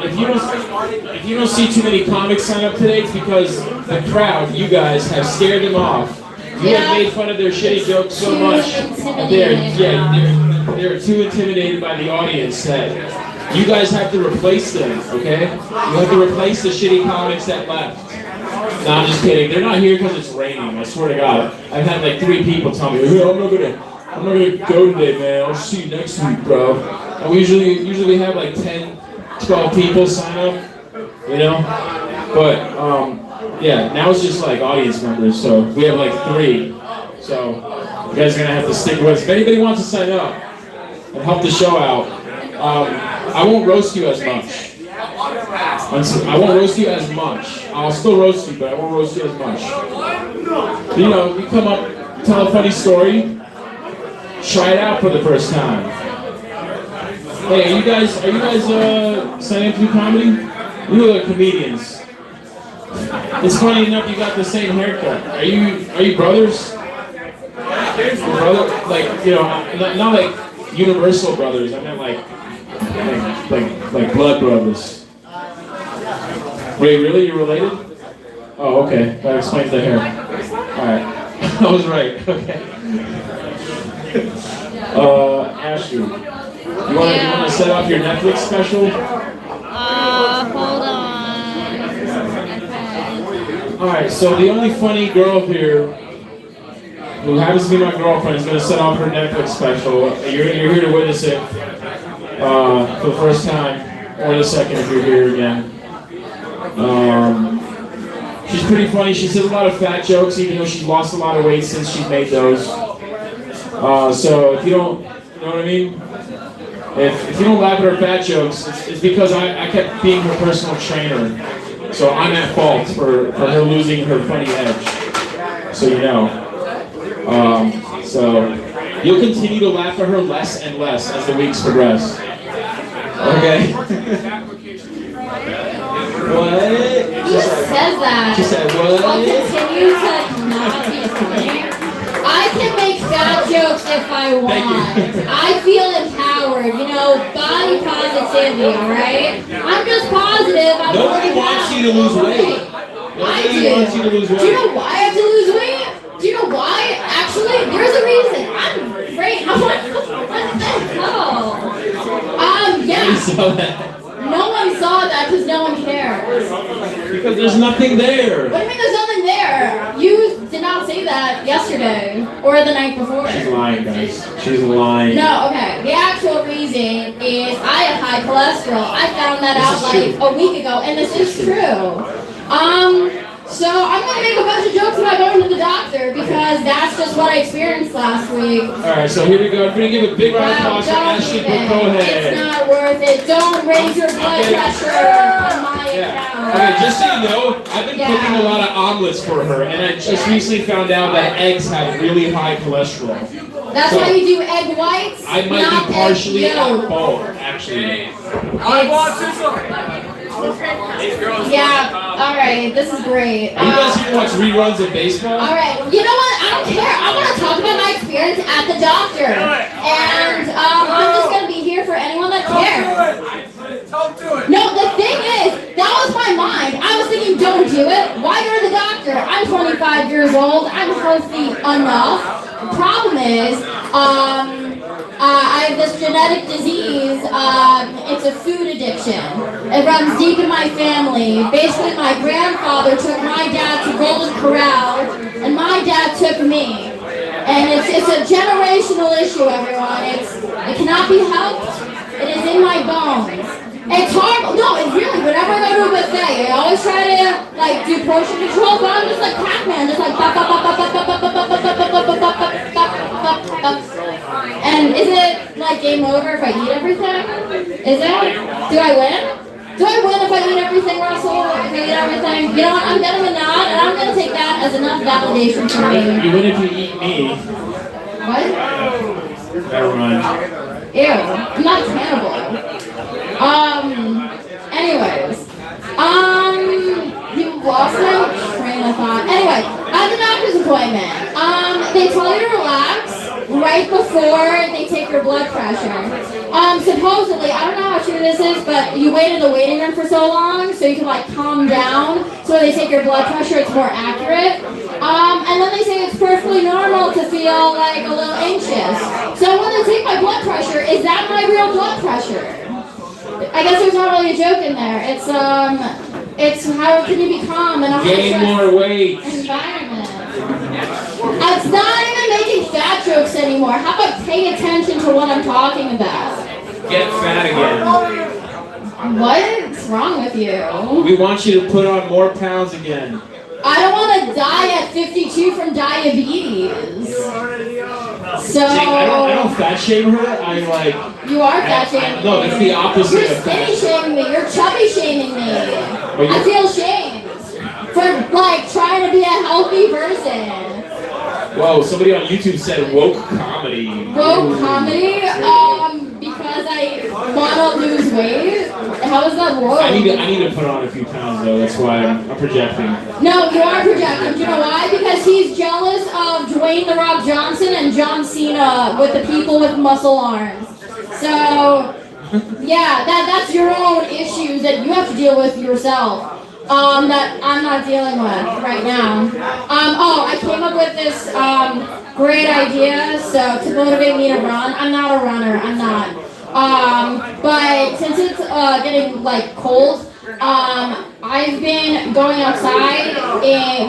If you don't see too many comics sign up today, it's because the crowd, you guys, have scared them off. You have made fun of their shitty jokes so much. They're too intimidated by the audience that you guys have to replace them, okay? You have to replace the shitty comics that left. No, I'm just kidding. They're not here because it's raining, I swear to God. I've had like 3 people tell me, hey, I'm not gonna go today, man. I'll see you next week, bro. And we usually have like 10, 12 people sign up, you know? But, yeah, now it's just like audience members, so we have like 3. So, you guys are gonna have to stick with us. If anybody wants to sign up and help the show out, I won't roast you as much. I won't roast you as much. I'll still roast you, but I won't roast you as much. You know, you come up, tell a funny story, try it out for the first time. Hey, are you guys signing up to do comedy? You look like comedians. It's funny enough you got the same haircut. Are you brothers? Brother, like, you know, not like universal brothers. I meant like blood brothers. Wait, really? You're related? Oh, okay. That explains the hair. Alright. I was right. Okay. Ashley, you wanna set off your Netflix special? Hold on. Okay. Alright, so the only funny girl here who happens to be my girlfriend is gonna set off her Netflix special. You're here to witness it for the first time, or the second if you're here again. She's pretty funny. She says a lot of fat jokes, even though she's lost a lot of weight since she's made those. So if you don't, you know what I mean? If you don't laugh at her fat jokes, it's because I kept being her personal trainer. So I'm at fault for her losing her funny edge. So you know. So you'll continue to laugh at her less and less as the weeks progress. Okay? What? Who says that? She said what? I'll continue to not be funny. I can make fat jokes if I want. I feel empowered, you know, body positivity, alright? I'm just positive. Nobody wants you to lose weight. Nobody wants you to lose weight. Do you know why I have to lose weight? Do you know why? Actually, there's a reason. I'm great. I'm like, what the hell? Yeah. You saw that. No one saw that because no one cares. Because there's nothing there. What do you mean there's nothing there? You did not say that yesterday or the night before. She's lying, guys. She's lying. No, okay. The actual reason is I have high cholesterol. I found that out like a week ago, and this is true. So I'm gonna make a bunch of jokes about going to the doctor because that's just what I experienced last week. Alright, so here we go. I'm gonna give a big round of applause for Ashley Cohen. It's not worth it. Don't raise your blood pressure on my account. Okay, just so you know, I've been cooking a lot of omelets for her, and I just recently found out that eggs have really high cholesterol. That's why you do egg whites. I might not be partially egg at yolk. fault, actually. Yeah, alright, this is great. Are you guys here to watch reruns of baseball? Alright, you know what? I don't care. I want to talk about my experience at the doctor. And I'm just going to be here for anyone that cares. Don't do it. No, the thing is, that was my mind. I was thinking, don't do it. Why go to the doctor? I'm 25 years old. I'm healthy enough. The problem is, I have this genetic disease. It's a food addiction. It runs deep in my family. Basically, my grandfather took my dad to Golden Corral, and my dad took me. And it's a generational issue, everyone. It cannot be helped. It is in my bones. It's hard. No, it's really. Whenever I go to a buffet, I always try to like do portion control, but I'm just like Pac-Man, just like bop, bop, bop, bop, bop, bop, bop, bop, bop, bop, bop, bop, bop, bop. And is it like game over if I eat everything? Is it? Do I win? Do I win if I eat everything, Russell? If I eat everything? You know what? I'm gonna win that, and I'm gonna take that as enough validation for me. You win if you eat me. What? Never mind. Ew. I'm not a cannibal. Anyways. You lost my train of thought. Anyway, at the doctor's appointment, they tell you to relax right before they take your blood pressure. Supposedly, I don't know how true this is, but you wait in the waiting room for so long so you can like calm down. So when they take your blood pressure, it's more accurate. And then they say it's perfectly normal to feel like a little anxious. So when they take my blood pressure, is that my real blood pressure? I guess there's not really a joke in there. It's how can you be calm in a Gain more weight. environment? It's not even making fat jokes anymore. How about pay attention to what I'm talking about? Get fat again. What's wrong with you? We want you to put on more pounds again. I don't want to die at 52 from diabetes. So I don't fat shame her. I like. you are fat shaming. No, it's the opposite You're of fat skinny shaming me. You're chubby shaming me. you- I feel shamed for like trying to be a healthy person. Whoa! Somebody on YouTube said woke comedy. Woke comedy? Because I want to lose weight? How is that woke? I need to put on a few pounds though. That's why I'm projecting. No, you are projecting. Do you know why? Because he's jealous of Dwayne The Rock Johnson and John Cena with the people with muscle arms. So, yeah, that's your own issues that you have to deal with yourself. That I'm not dealing with right now. I came up with this great idea. So to motivate me to run, I'm not a runner. I'm not. But since it's getting like cold, I've been going outside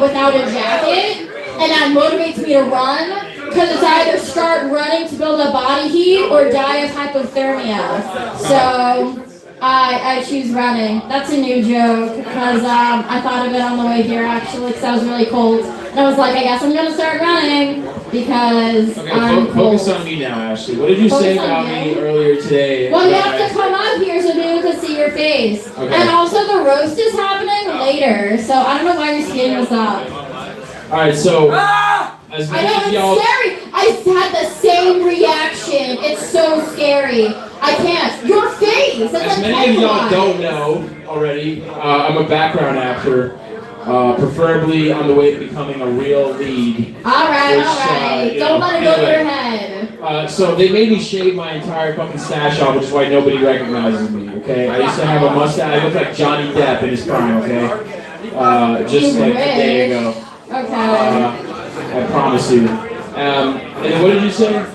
without a jacket, and that motivates me to run. Because it's either start running to build up body heat or die of hypothermia. So I choose running. That's a new joke because I thought of it on the way here actually because I was really cold. And I was like, I guess I'm going to start running because I'm cold. Focus on me now, Ashley. What did you say about me earlier today? Well, you have to come up here so people can see your face. Okay. And also the roast is happening later. So I don't know why you're speeding this up. Alright, so as I many know, of it's y'all scary. I had the same reaction. It's so scary. I can't. Your face. It's as like many of y'all Pennywise. don't know already, I'm a background actor. Preferably on the way to becoming a real lead. Alright, Which, alright. you Don't know, let it go to anyway. your head. So they made me shave my entire fucking stash off, which is why nobody recognizes me, okay? I used to have a mustache. I look like Johnny Depp in his prime, okay? Just You like a day wish. ago. Okay. I promise you. And then what did you say?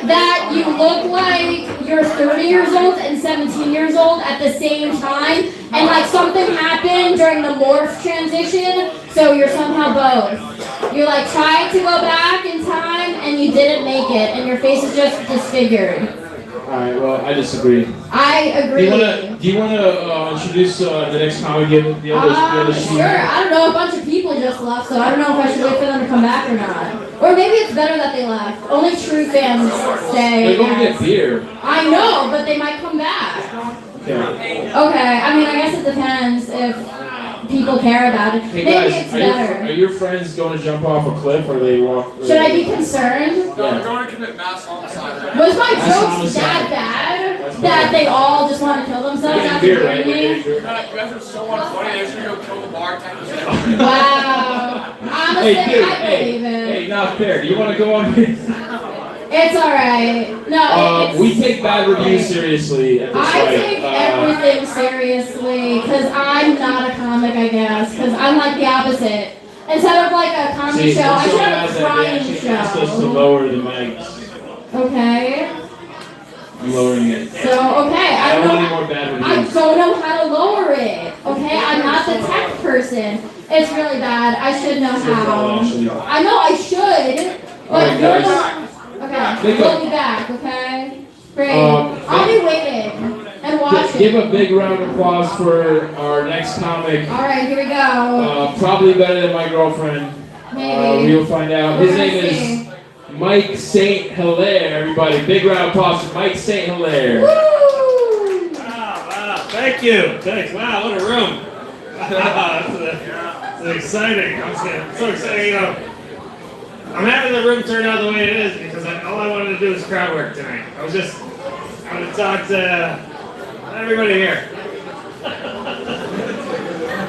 That you look like you're 30 years old and 17 years old at the same time, and like something happened during the morph transition, so you're somehow both. You like tried to go back in time and you didn't make it, and your face is just disfigured. Alright, well, I disagree. I agree. Do you wanna introduce the next comic? The other Sure. I don't know. A bunch of people just left, so I don't know if I should wait for them to come back or not. Or maybe it's better that they left. Only true fans stay. They're going to get beer. I know, but they might come back. Okay. Okay. I mean, I guess it depends if people care about it. Hey Maybe guys, it's are better. your friends going to jump off a cliff or they walk? Should I be concerned? Yeah. They're going to commit mass homicide. Was my That's jokes homicide. that bad That's that bad. they all just want to kill themselves Getting after beer, right? hearing me? You guys are so unfunny, they're just gonna go kill the bartender. Wow. Honestly, Hey, dude, I believe it. hey, not fair. Do you want to go on? It's alright. No, it's... We take bad reviews seriously at this I site. take everything seriously because I'm not a comic, I guess. Because I'm like the opposite. Instead of like a comedy See, show, I I'm so should mad have a that they crying actually asked us to show. lower the mics. Okay. I'm lowering it. So, okay, I I don't don't want any know. more bad I reviews. don't know how to lower it. Okay, I'm not the tech person. It's really bad. I should know how. Actually. I know I should, but Alright, you're guys. the... Okay, Think we'll of- be back, okay? Great. Um, I'll be waiting and watching. Give a big round of applause for our next comic. Alright, here we go. Probably better than my girlfriend. Maybe. We'll find out. We're His gonna name see. is Mike St. Hilaire. Everybody, big round of applause for Mike St. Hilaire. Woo! Thank Thank you. Thanks. Wow, what a room. It's exciting. I'm so excited. You know, I'm having the room turn out the way it is because all I wanted to do was crowd work tonight. I want to talk to everybody here.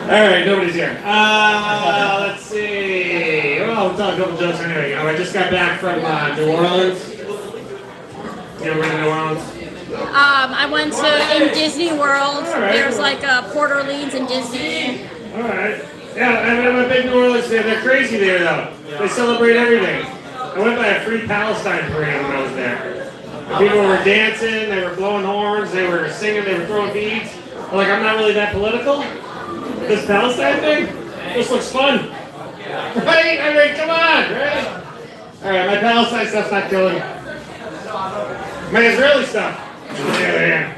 All right, nobody's here. Let's see. Well, we'll talk a couple jokes anyway. You know, I just got back from New Orleans. You ever been to New Orleans? I went to in Disney World. right. There's like a Port Orleans and Disney. All right. Yeah, I'm a big New Orleans fan. They're crazy there, though. They celebrate everything. I went by a free Palestine parade when I was there. The people were dancing, they were blowing horns, they were singing, they were throwing beads. I'm like, I'm not really that political. This Palestine thing, this looks fun. Right? I mean, come on, right? All right, my Palestine stuff's not killing me. My Israeli stuff. On the other hand.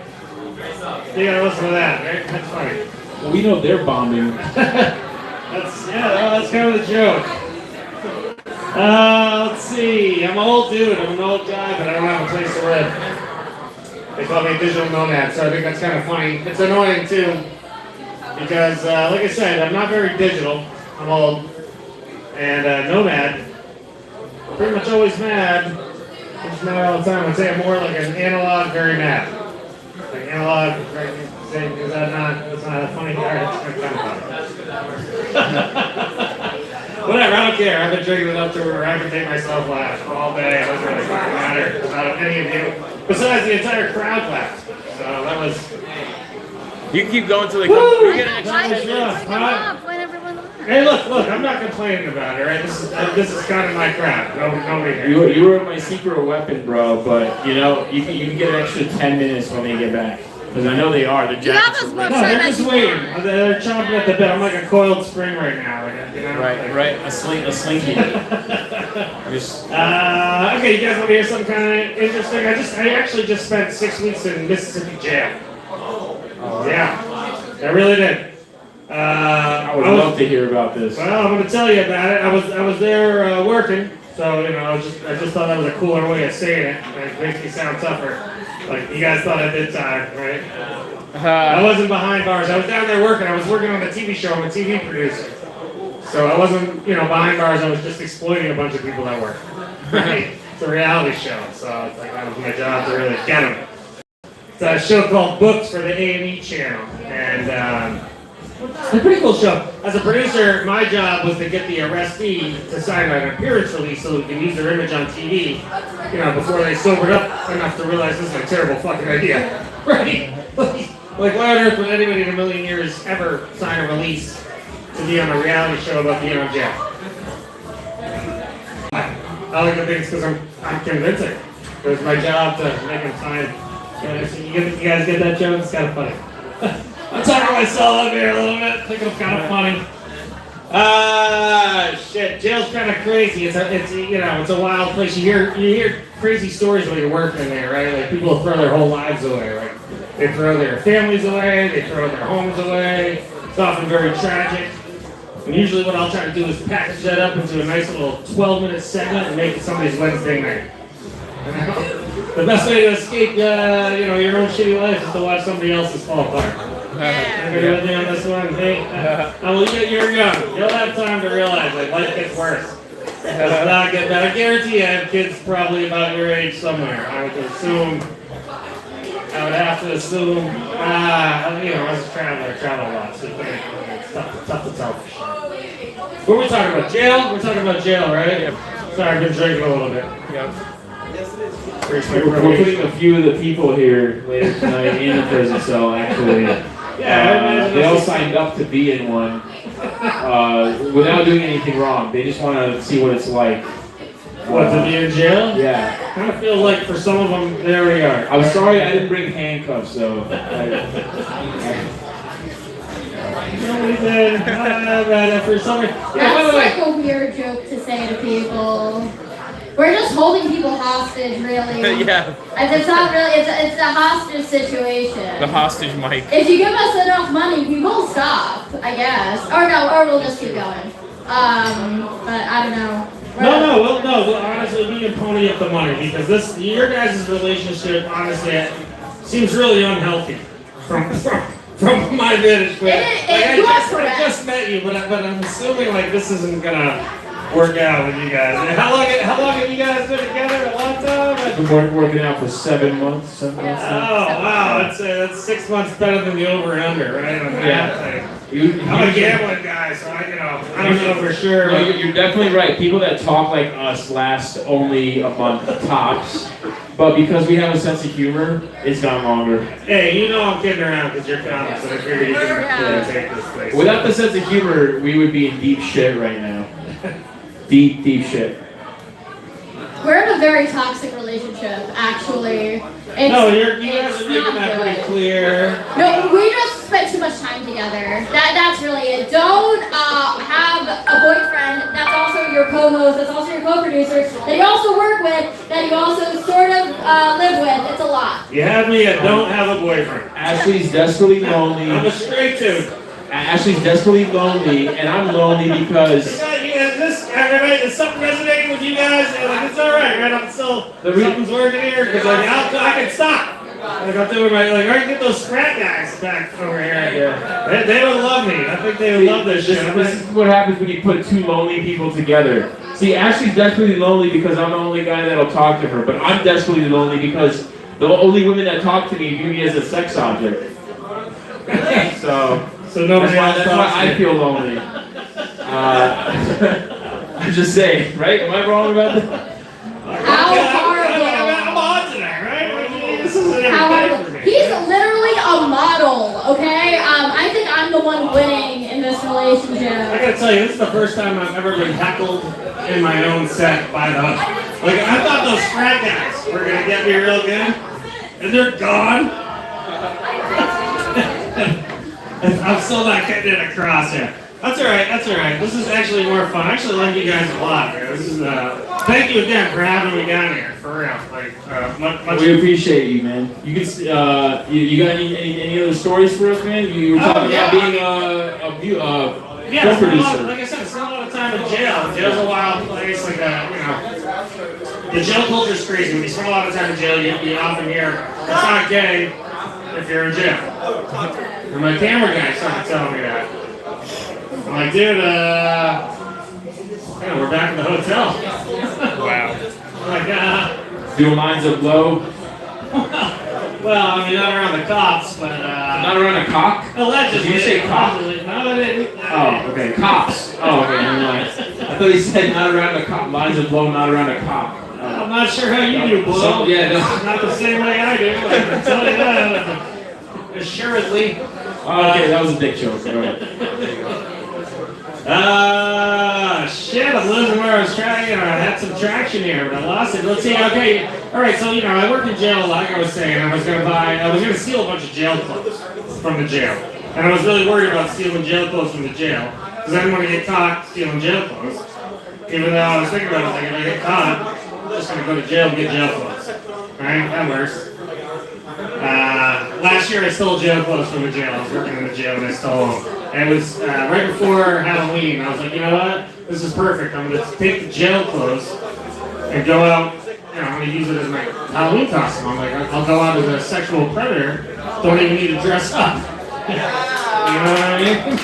You gotta listen to that, right? That's funny. Well, we know they're bombing. That's kind of the joke. Let's see. I'm an old dude. I'm an old guy, but I don't have a place to live. They call me a digital nomad, so I think that's kind of funny. It's annoying too, because like I said, I'm not very digital. I'm old and nomad. Pretty much always mad. Just mad all the time. I'd say I'm more like an analog, very mad. Like analog, very. Is that not? That's not a funny part. Whatever, I don't care. I've been drinking enough to where I can make myself laugh all day. It doesn't really fucking matter about any of you. Besides, the entire crowd laughed. So that was. You keep going till they Woo! come. You're getting That was excited. rough, huh? When everyone laughs. Hey, look! I'm not complaining about it, right? This is kind of my crowd. Nobody here. You were my secret weapon, bro. But you know, you can get an extra 10 minutes when they get back. Because I know they are. The You have jackets as are much No, time they're as just you waiting. want. They're chomping at the bit. I'm like a coiled spring right now. Like, you know? right. A slinky. Just Okay, you guys want to hear something kind of interesting? I actually just spent 6 weeks in Mississippi jail. Yeah, I really did. I would love to hear about this. Well, I'm going to tell you about it. I was there working, so you know, I just thought that was a cooler way of saying it. It makes me sound tougher. Like you guys thought I did time, right? I wasn't behind bars. I was down there working. I was working on a TV show. I'm a TV producer. So I wasn't, behind bars. I was just exploiting a bunch of people that work. Right? It's a reality show, so it's like that was my job to really get them. It's a show called Books for the A&E channel, and it's a pretty cool show. As a producer, my job was to get the arrestee to sign an appearance release so we can use their image on TV, before they sobered up enough to realize this is a terrible fucking idea. Right? Like, why on earth would anybody in a million years ever sign a release to be on a reality show about being on jail? I like to think it's because I'm convincing. It was my job to make them sign. You guys get that joke? It's kind of funny. I'm talking myself up here a little bit. I think it's kind of funny. Shit. Jail's kind of crazy. It's a wild place. You hear crazy stories when you're working in there, right? Like people throw their whole lives away, right? They throw their families away. They throw their homes away. It's often very tragic. And usually what I'll try to do is package that up into a nice little 12-minute segment and make it somebody's Wednesday night. The best way to escape, your own shitty life is to watch somebody else's fall apart. Everybody with me on this one? Hey, you're young. You'll have time to realize that life gets worse. It does not get better. I guarantee you have kids probably about your age somewhere. I would have to assume, as a traveler, I travel a lot, so it's tough to tell for sure. What are we talking about? Jail? We're talking about jail, right? Yep. Sorry, I've been drinking a little bit. Yep. We're putting a few of the people here later tonight in the prison cell, actually. They all signed up to be in one without doing anything wrong. They just want to see what it's like. What, to be in jail? Yeah. Kind of feels like for some of them, there we are. I'm sorry I didn't bring handcuffs, though. For some, That's like a weird joke to say to people. We're just holding people hostage, really. Yeah. And it's not really, it's a hostage situation. The hostage mic. If you give us enough money, we will stop, I guess. Or we'll just keep going. But I don't know. We'll honestly, we can pony up the money because your guys' relationship, honestly, seems really unhealthy from From my vantage point. You are I correct. just met you, but I'm assuming like this isn't gonna work out with you guys. How long have you guys been together? A long time? I've been working out for 7 months. 7 months Oh now. wow, that's 6 months better than the over and under, right? On Yeah. that. I'm a gambling guy, so I don't know for sure. No, But you're definitely right. People that talk like us last only a month tops. But because we have a sense of humor, it's gone longer. hey, you know I'm kidding around because you're comics, so I figured you can take this place. Without the sense of humor, we would be in deep shit right now. Deep, deep shit. We're in a very toxic relationship, actually. It's, No, you guys it's are making not that pretty good. clear. No, we just spent too much time together. That's really it. Don't have a boyfriend that's also your co-host, that's also your co-producer, that you also work with, that you also sort of live with. It's a lot. You have me at don't have a boyfriend. Ashley's desperately lonely. I'm a straight dude. Ashley's desperately lonely, and I'm lonely because Is something resonating with you guys? Like, it's all right, right? I'm still something's working here because I can stop. Like I'm doing my like, I can get those frat guys back over here. Yeah. They would love me. I think they would love this shit. This is what happens when you put two lonely people together. See, Ashley's desperately lonely because I'm the only guy that'll talk to her, but I'm desperately lonely because the only women that talk to me view me as a sex object. So nobody else that's talks why to I you. feel lonely. I'm just saying, right? Am I wrong about that? How horrible. I'm on tonight, right? This isn't every How day horrible. for me. He's literally a model, okay? I think I'm the one winning in this I relationship. gotta tell you, this is the first time I've ever been heckled in my own set by the like I thought those frat guys were gonna get me real good, and they're gone. I'm still not getting it across here. That's alright. This is actually more fun. I actually like you guys a lot, man. This is thank you again for having me down here, for real. Like much We appreciate you, man. You can, you got any other stories for us, man? You were talking yeah. about being Yeah, film spent a lot, producer. like I said, spent a lot of time in jail. Jail's a wild place, like the jail culture's crazy. When you spend a lot of time in jail, you often hear it's not gay if you're in jail. And my camera guy started telling me that. I'm like, dude, we're back in the hotel. Wow. I'm like, Doing lines of low. well, I mean, not around the cops, but Not around a cock? allegedly. Did you say cock? Allegedly. No, I didn't. Oh, okay. Cops. Oh, okay. Never mind. I thought you said not around a cock. Lines of low, not around a cock. I'm not sure how you do, Blow. So, yeah, no. Not the same way I do. I can tell you that. Assuredly. Okay, that was a dick joke. Go ahead. Shit, I'm losing where I was trying. I had some traction here, but I lost it. Let's see, okay. Alright, so, I work in jail, like I was saying. I was gonna steal a bunch of jail clothes from the jail. And I was really worried about stealing jail clothes from the jail, because I didn't want to get caught stealing jail clothes. Even though I was thinking about it, like, if I get caught, I'm just gonna go to jail and get jail clothes. Alright, that works. Last year I stole jail clothes from the jail. I was working in the jail and I stole them. And it was right before Halloween. I was like, you know what? This is perfect. I'm going to take the jail clothes and go out. I'm going to use it as my Halloween costume. I'm like, I'll go out as a sexual predator. Don't even need to dress up. You know what I mean?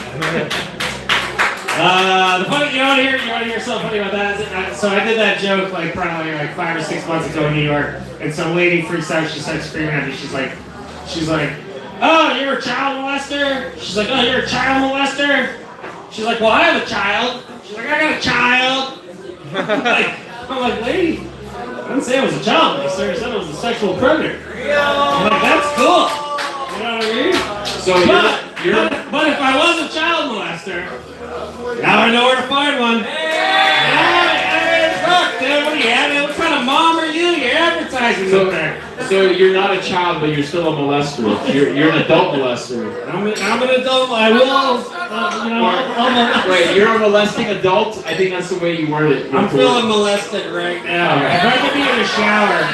The funny, you want to hear something funny about that? So I did that joke probably 5 or 6 months ago in New York, and some lady freaks out. She starts screaming at me. She's like, oh, you're a child molester? She's like, oh, you're a child molester? She's like, well, I have a child. She's like, I got a child. I'm like, lady, I didn't say I was a child molester. I said I was a sexual predator. I'm like, that's cool. You know what I mean? So But if I was a child molester, now I know where to find one. Hey, fuck, dude, what do you have? What kind of mom are you? You're advertising up there. So you're not a child, but you're still a molester. You're an adult molester. I'm an adult. I will, Wait, you're a molesting adult? I think that's the way you word it. I'm feeling molested right now. Okay. If I could be in a shower,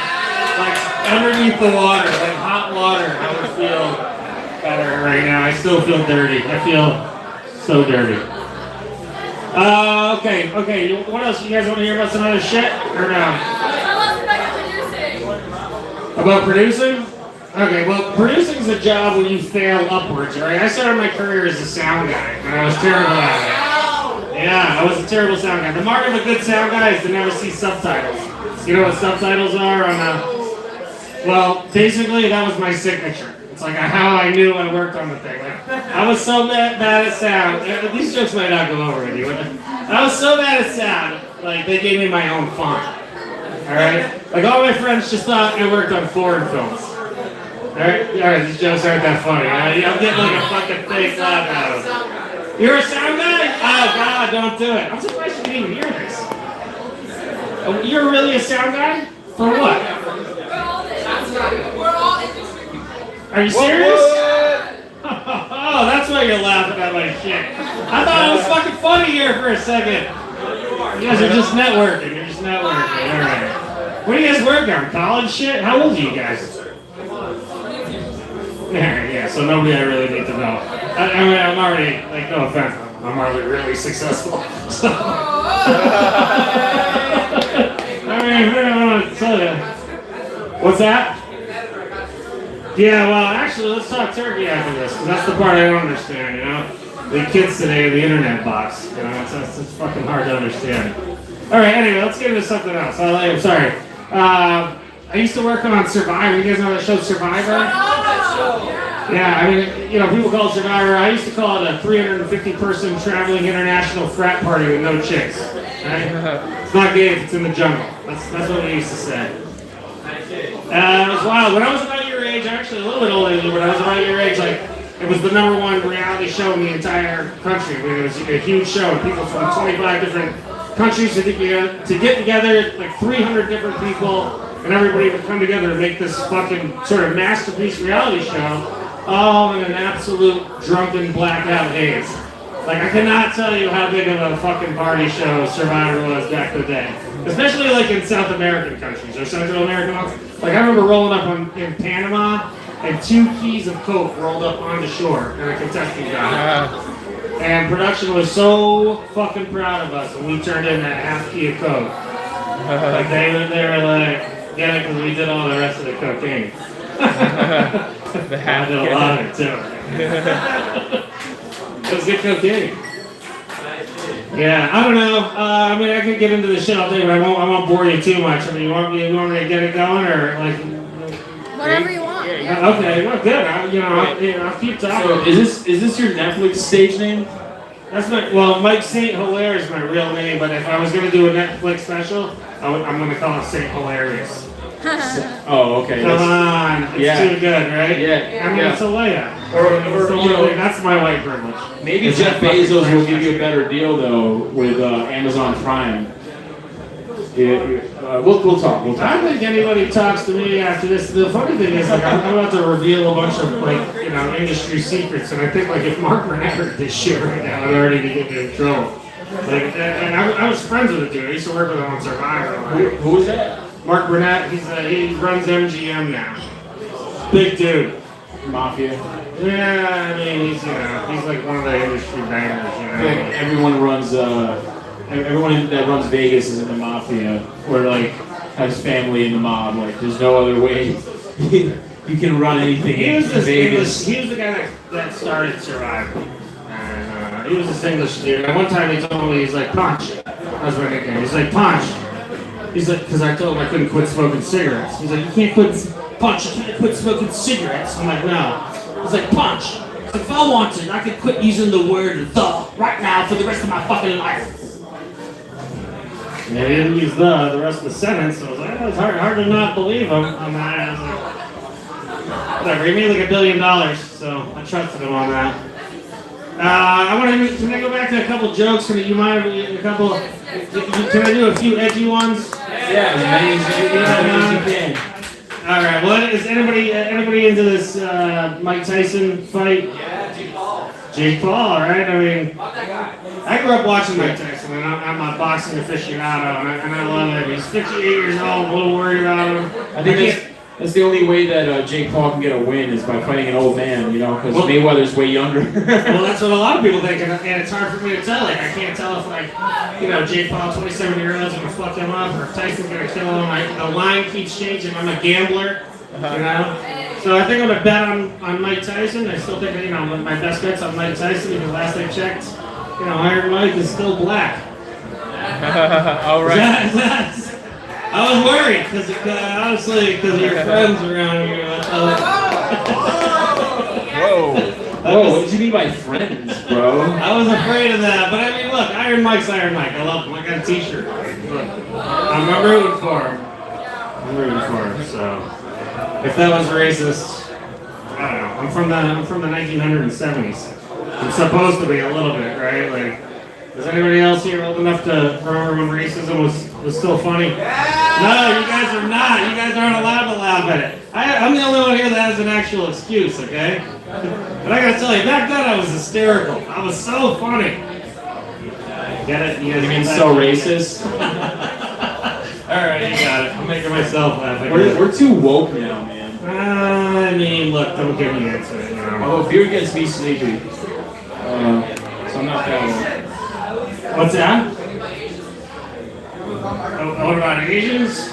underneath the water, hot water, I would feel better right now. I still feel dirty. I feel so dirty. Okay. What else? You guys want to hear about some other shit? Or no? Tell us about your producing. About producing? Okay, well, producing is a job where you fail upwards, right? I started my career as a sound guy, and I was terrible at it. Yeah, I was a terrible sound guy. The mark of a good sound guy is to never see subtitles. You know what subtitles are on a... Well, basically, that was my signature. It's like how I knew I worked on the thing. Like, I was so bad at sound. These jokes might not go over with you. I was so bad at sound, like, they gave me my own font. Alright? Like, all my friends just thought I worked on foreign films. Alright, these jokes aren't that funny. I'm getting like a fucking fake laugh out of them. You're a sound guy? Oh god, don't do it. I'm surprised you didn't even hear this. You're really a sound guy? For what? Are you serious? Oh, that's why you're laughing at my shit. I thought it was fucking funny here for a second. You guys are just networking. You're just networking. Alright. What do you guys work on? College shit? How old are you guys? Yeah, so nobody I really need to know. I mean, I'm already, like, no offense, I'm already really successful. So. I mean, I don't know what to tell you. What's that? Yeah, well, actually, let's talk turkey after this, because that's the part I don't understand, you know? The kids today are the internet box, you know? It's fucking hard to understand. Alright, anyway, let's get into something else. I'm sorry. I used to work on Survivor. You guys know that show Survivor? Yeah, I mean, you know, people call it Survivor. I used to call it a 350-person traveling international frat party with no chicks. Right? It's not gay if it's in the jungle. That's what we used to say. It was wild. When I was about your age, actually a little bit older than you, but I was about your age, like, it was the #1 reality show in the entire country. I mean, it was a huge show, and people from 25 different countries to get together, like 300 different people, and everybody would come together to make this fucking sort of masterpiece reality show, all in an absolute drunken blackout haze. Like, I cannot tell you how big of a fucking party show Survivor was back in the day. Especially like in South American countries or Central American ones. Like, I remember rolling up in Panama and 2 keys of Coke rolled up on the shore and a contestant got it. And production was so fucking proud of us when we turned in that half key of Coke. Like, they were like, get it, because we did all the rest of the cocaine. I did a lot of it too. It was good cocaine. Yeah, I don't know. I mean, I could get into the shit all day, but I won't bore you too much. I mean, you want me to get it going, or like? Whatever you want. Okay, well, good. I'll keep talking. So is this your Netflix stage name? That's Mike St. Hilaire is my real name, but if I was gonna do a Netflix special, I'm gonna call it St. Hilarious. Oh, okay. Come on, it's too good, right? Yeah. I mean, it's a layup. That's my white privilege. Maybe Jeff Bezos will give you a better deal though with Amazon Prime. We'll talk. I don't think anybody talks to me after this. The funny thing is, like, I'm about to reveal a bunch of, like, you know, industry secrets, and I think, like, if Mark Burnett heard this shit right now, I'd already be getting in trouble. Like, and I was friends with the dude. I used to work with him on Survivor. Who was that? Mark Burnett. He runs MGM now. Big dude. Mafia. Yeah, I mean, he's like one of the industry bangers, you know. Like everyone that runs Vegas is in the mafia, or like has family in the mob. Like, there's no other way you can run anything in Vegas. He was the guy that started Survivor. And he was this English dude. And one time he told me, he's like, Punch. That was my nickname. He's like, Punch. He's like, because I told him I couldn't quit smoking cigarettes. He's like, you can't quit, Punch, you can't quit smoking cigarettes. I'm like, no. He's like, Punch. He's like, if I wanted, I could quit using the word the right now for the rest of my fucking life. And he didn't use the rest of the sentence, so I was like, oh, it's hard to not believe him on that. I was like, whatever, he made like $1 billion, so I trusted him on that. Can I go back to a couple jokes? Can I do a few edgy ones? Yeah, as many as you can. All right. Well, is anybody into this Mike Tyson fight? Yeah, Jake Paul. Jake Paul, right? I mean, I grew up watching Mike Tyson, and I'm a boxing aficionado, and I love it. He's 58 years old. I'm a little worried about him. I think that's the only way that Jake Paul can get a win is by fighting an old man, you know, because Mayweather's way younger. Well, that's what a lot of people think, and it's hard for me to tell. Like, I can't tell if, like, you know, Jake Paul, 27-year-old, is going to fuck him up, or if Tyson's going to kill him. The line keeps changing. I'm a gambler, you know? So I think I'm gonna bet on Mike Tyson. I still think my best bet's on Mike Tyson. Because last I checked, Iron Mike is still black. All right. I was worried because honestly, because of your friends around here. Whoa. Whoa, what did you mean by friends, bro? I was afraid of that, but I mean, look, Iron Mike's Iron Mike. I love him. I got a T-shirt. Look, I'm rooting for him. So, if that was racist, I don't know. I'm from the 1970s. I'm supposed to be a little bit, right? Like, is anybody else here old enough to remember when racism was still funny? No, you guys are not. You guys aren't allowed to laugh at it. I'm the only one here that has an actual excuse, okay? But I gotta tell you, back then I was hysterical. I was so funny. Get it? You guys You mean get so that? racist? Alright, you got it. I'm making myself laugh. We're too woke now, man. I mean, look, don't give me into it. Although beer gets me sleepy. So I'm not that What's that? What about Asians?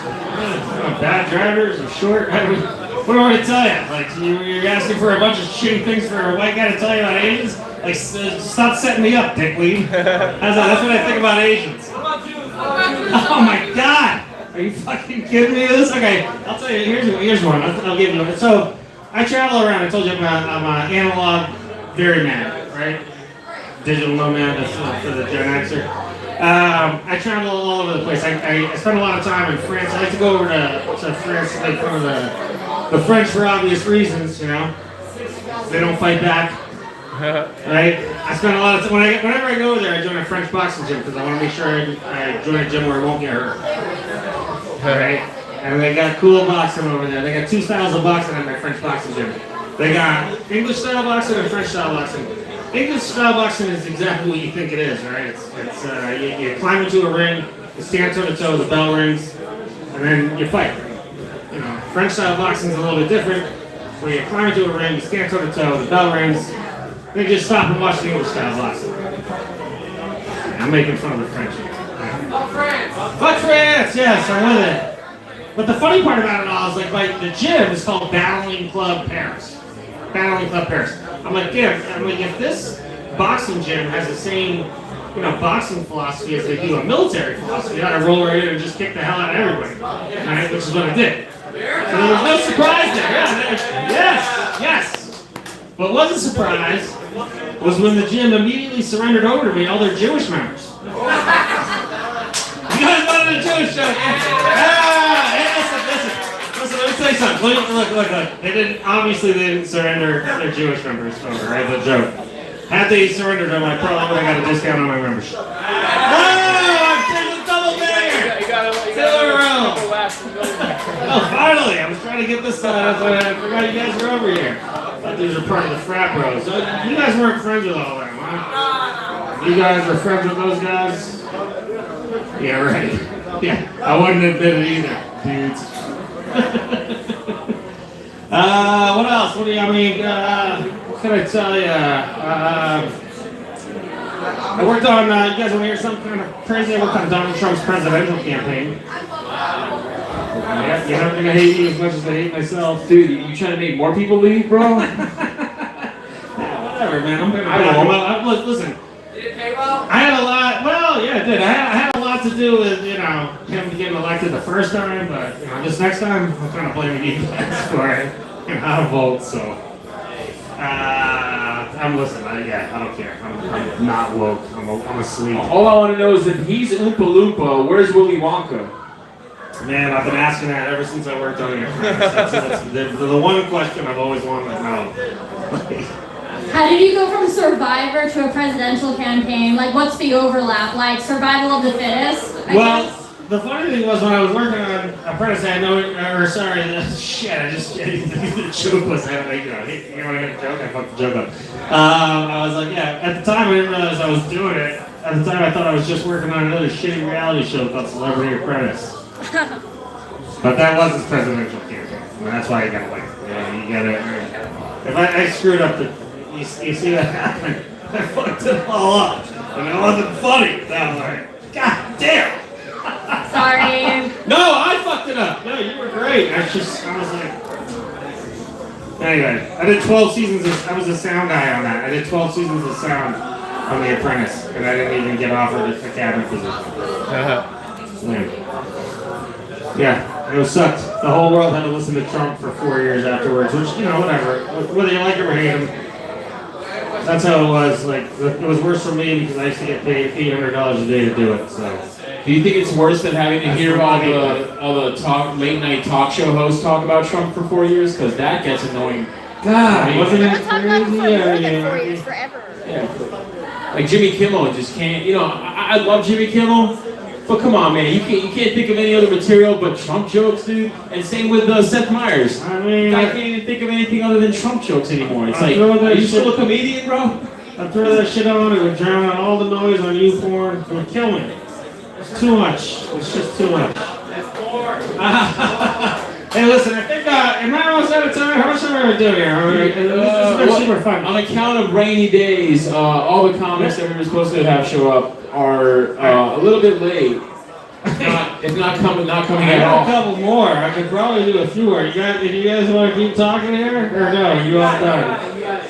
Bad drivers or short? What do I want to tell you? Like, you're asking for a bunch of shitty things for a white guy to tell you about Asians? Like, stop setting me up, dickweed. That's what I think about Asians. Oh my God! Are you fucking kidding me with this? Okay, I'll tell you. Here's one. I'll give you one. So, I travel around. I told you I'm an analog dairyman, right? Digital nomad. That's for the Gen Xer. I travel all over the place. I spend a lot of time in France. I like to go over to France to make fun of the French for obvious reasons. They don't fight back. Right? I spend a lot of time, whenever I go there, I join a French boxing gym because I want to make sure I join a gym where I won't get hurt. Right? And they got cool boxing over there. They got two styles of boxing at my French boxing gym. They got English style boxing and French style boxing. English style boxing is exactly what you think it is, right? You climb into a ring, you stand toe to toe, the bell rings, and then you fight. French style boxing is a little bit different, where you climb into a ring, you stand toe to toe, the bell rings. They just stop and watch the English style boxing. I'm making fun of the French. Fuck France! Yes, I'm with it. But the funny part about it all is like the gym is called Battling Club Paris. Battling Club Paris. I'm like, if this boxing gym has the same, boxing philosophy as they do a military philosophy, I'd roll right in and just kick the hell out of everybody. Right? Which is what I did. So there was no surprise there. Yes. What was a surprise was when the gym immediately surrendered over to me all their Jewish members. You guys wanted a Jewish show? Hey, listen, let me tell you something. Look. They didn't surrender their Jewish members over, right? The joke. Had they surrendered them, I probably would have got a discount on my membership. I'm taking a double banger! Oh, finally! I was trying to get this I forgot you guys were over here. I thought these were part of the frat bros. You guys weren't friends with all them, huh? You guys were friends with those guys? Yeah, right. Yeah, I wouldn't admit it either, dudes. What else? What can I tell you? I worked on, you guys want to hear something kind of crazy? I worked on Donald Trump's presidential campaign. You're not going to hate me as much as I hate myself. Dude, you trying to make more people leave, bro? Whatever, man. I'm going to listen. Did it pay well? I had a lot. Well, yeah, it did. I had a lot to do with him getting elected the first time, but this next time I'm kind of blaming you guys for it. Out of vote, so I'm listening. I don't care. I'm not woke. I'm asleep. All I want to know is if he's Oompa Loompa, where's Willy Wonka? Man, I've been asking that ever since I worked on your friends. That's the one question I've always wanted to know. How did you go from Survivor to a presidential campaign? Like, what's the overlap? Like, survival of the fittest? I guess? The funny thing was when I was working on Apprentice, the joke was you want to get a joke? I fucked the joke up. I was like, at the time I didn't realize I was doing it. At the time I thought I was just working on another shitty reality show called Celebrity Apprentice. But that was his presidential campaign. And that's why you got away. You gotta, if I screwed up you see that happen? I fucked it all up. And it wasn't funny. That was like, God damn! Sorry. No, I fucked it up. No, you were great. I was like, Anyway, I did 12 seasons I was a sound guy on that. I did 12 seasons of sound on The Apprentice, and I didn't even get offered a cabinet position. Yeah, it was sucked. The whole world had to listen to Trump for 4 years afterwards, which, you know, whatever. Whether you like him or hate him, that's how it was. Like, it was worse for me because I used to get paid $800 a day to do it, so. Do you think it's worse than having to hear all the late night talk show hosts talk about Trump for 4 years? Because that gets annoying. God, wasn't it We're talking about it for crazy? more than 4 years, forever. Yeah. Like Jimmy Kimmel just can't. You know, I love Jimmy Kimmel, but come on, man, you can't think of any other material but Trump jokes, dude. And same with Seth Meyers. I mean, I can't even think of anything other than Trump jokes anymore. It's I like, throw that are you shit- still a comedian, bro? I'd throw that shit on, it would drown out all the noise on YouPorn. It would kill me. It's too much. It's just too much. Hey, listen, I think, am I almost out of time? How much time are we doing here? This has been super fun. On account of rainy days, all the comics that we were supposed to have show up are a little bit late. If not coming I at got a all. couple more. I could probably do a few more. If you guys want to keep talking here? Or no, you all done?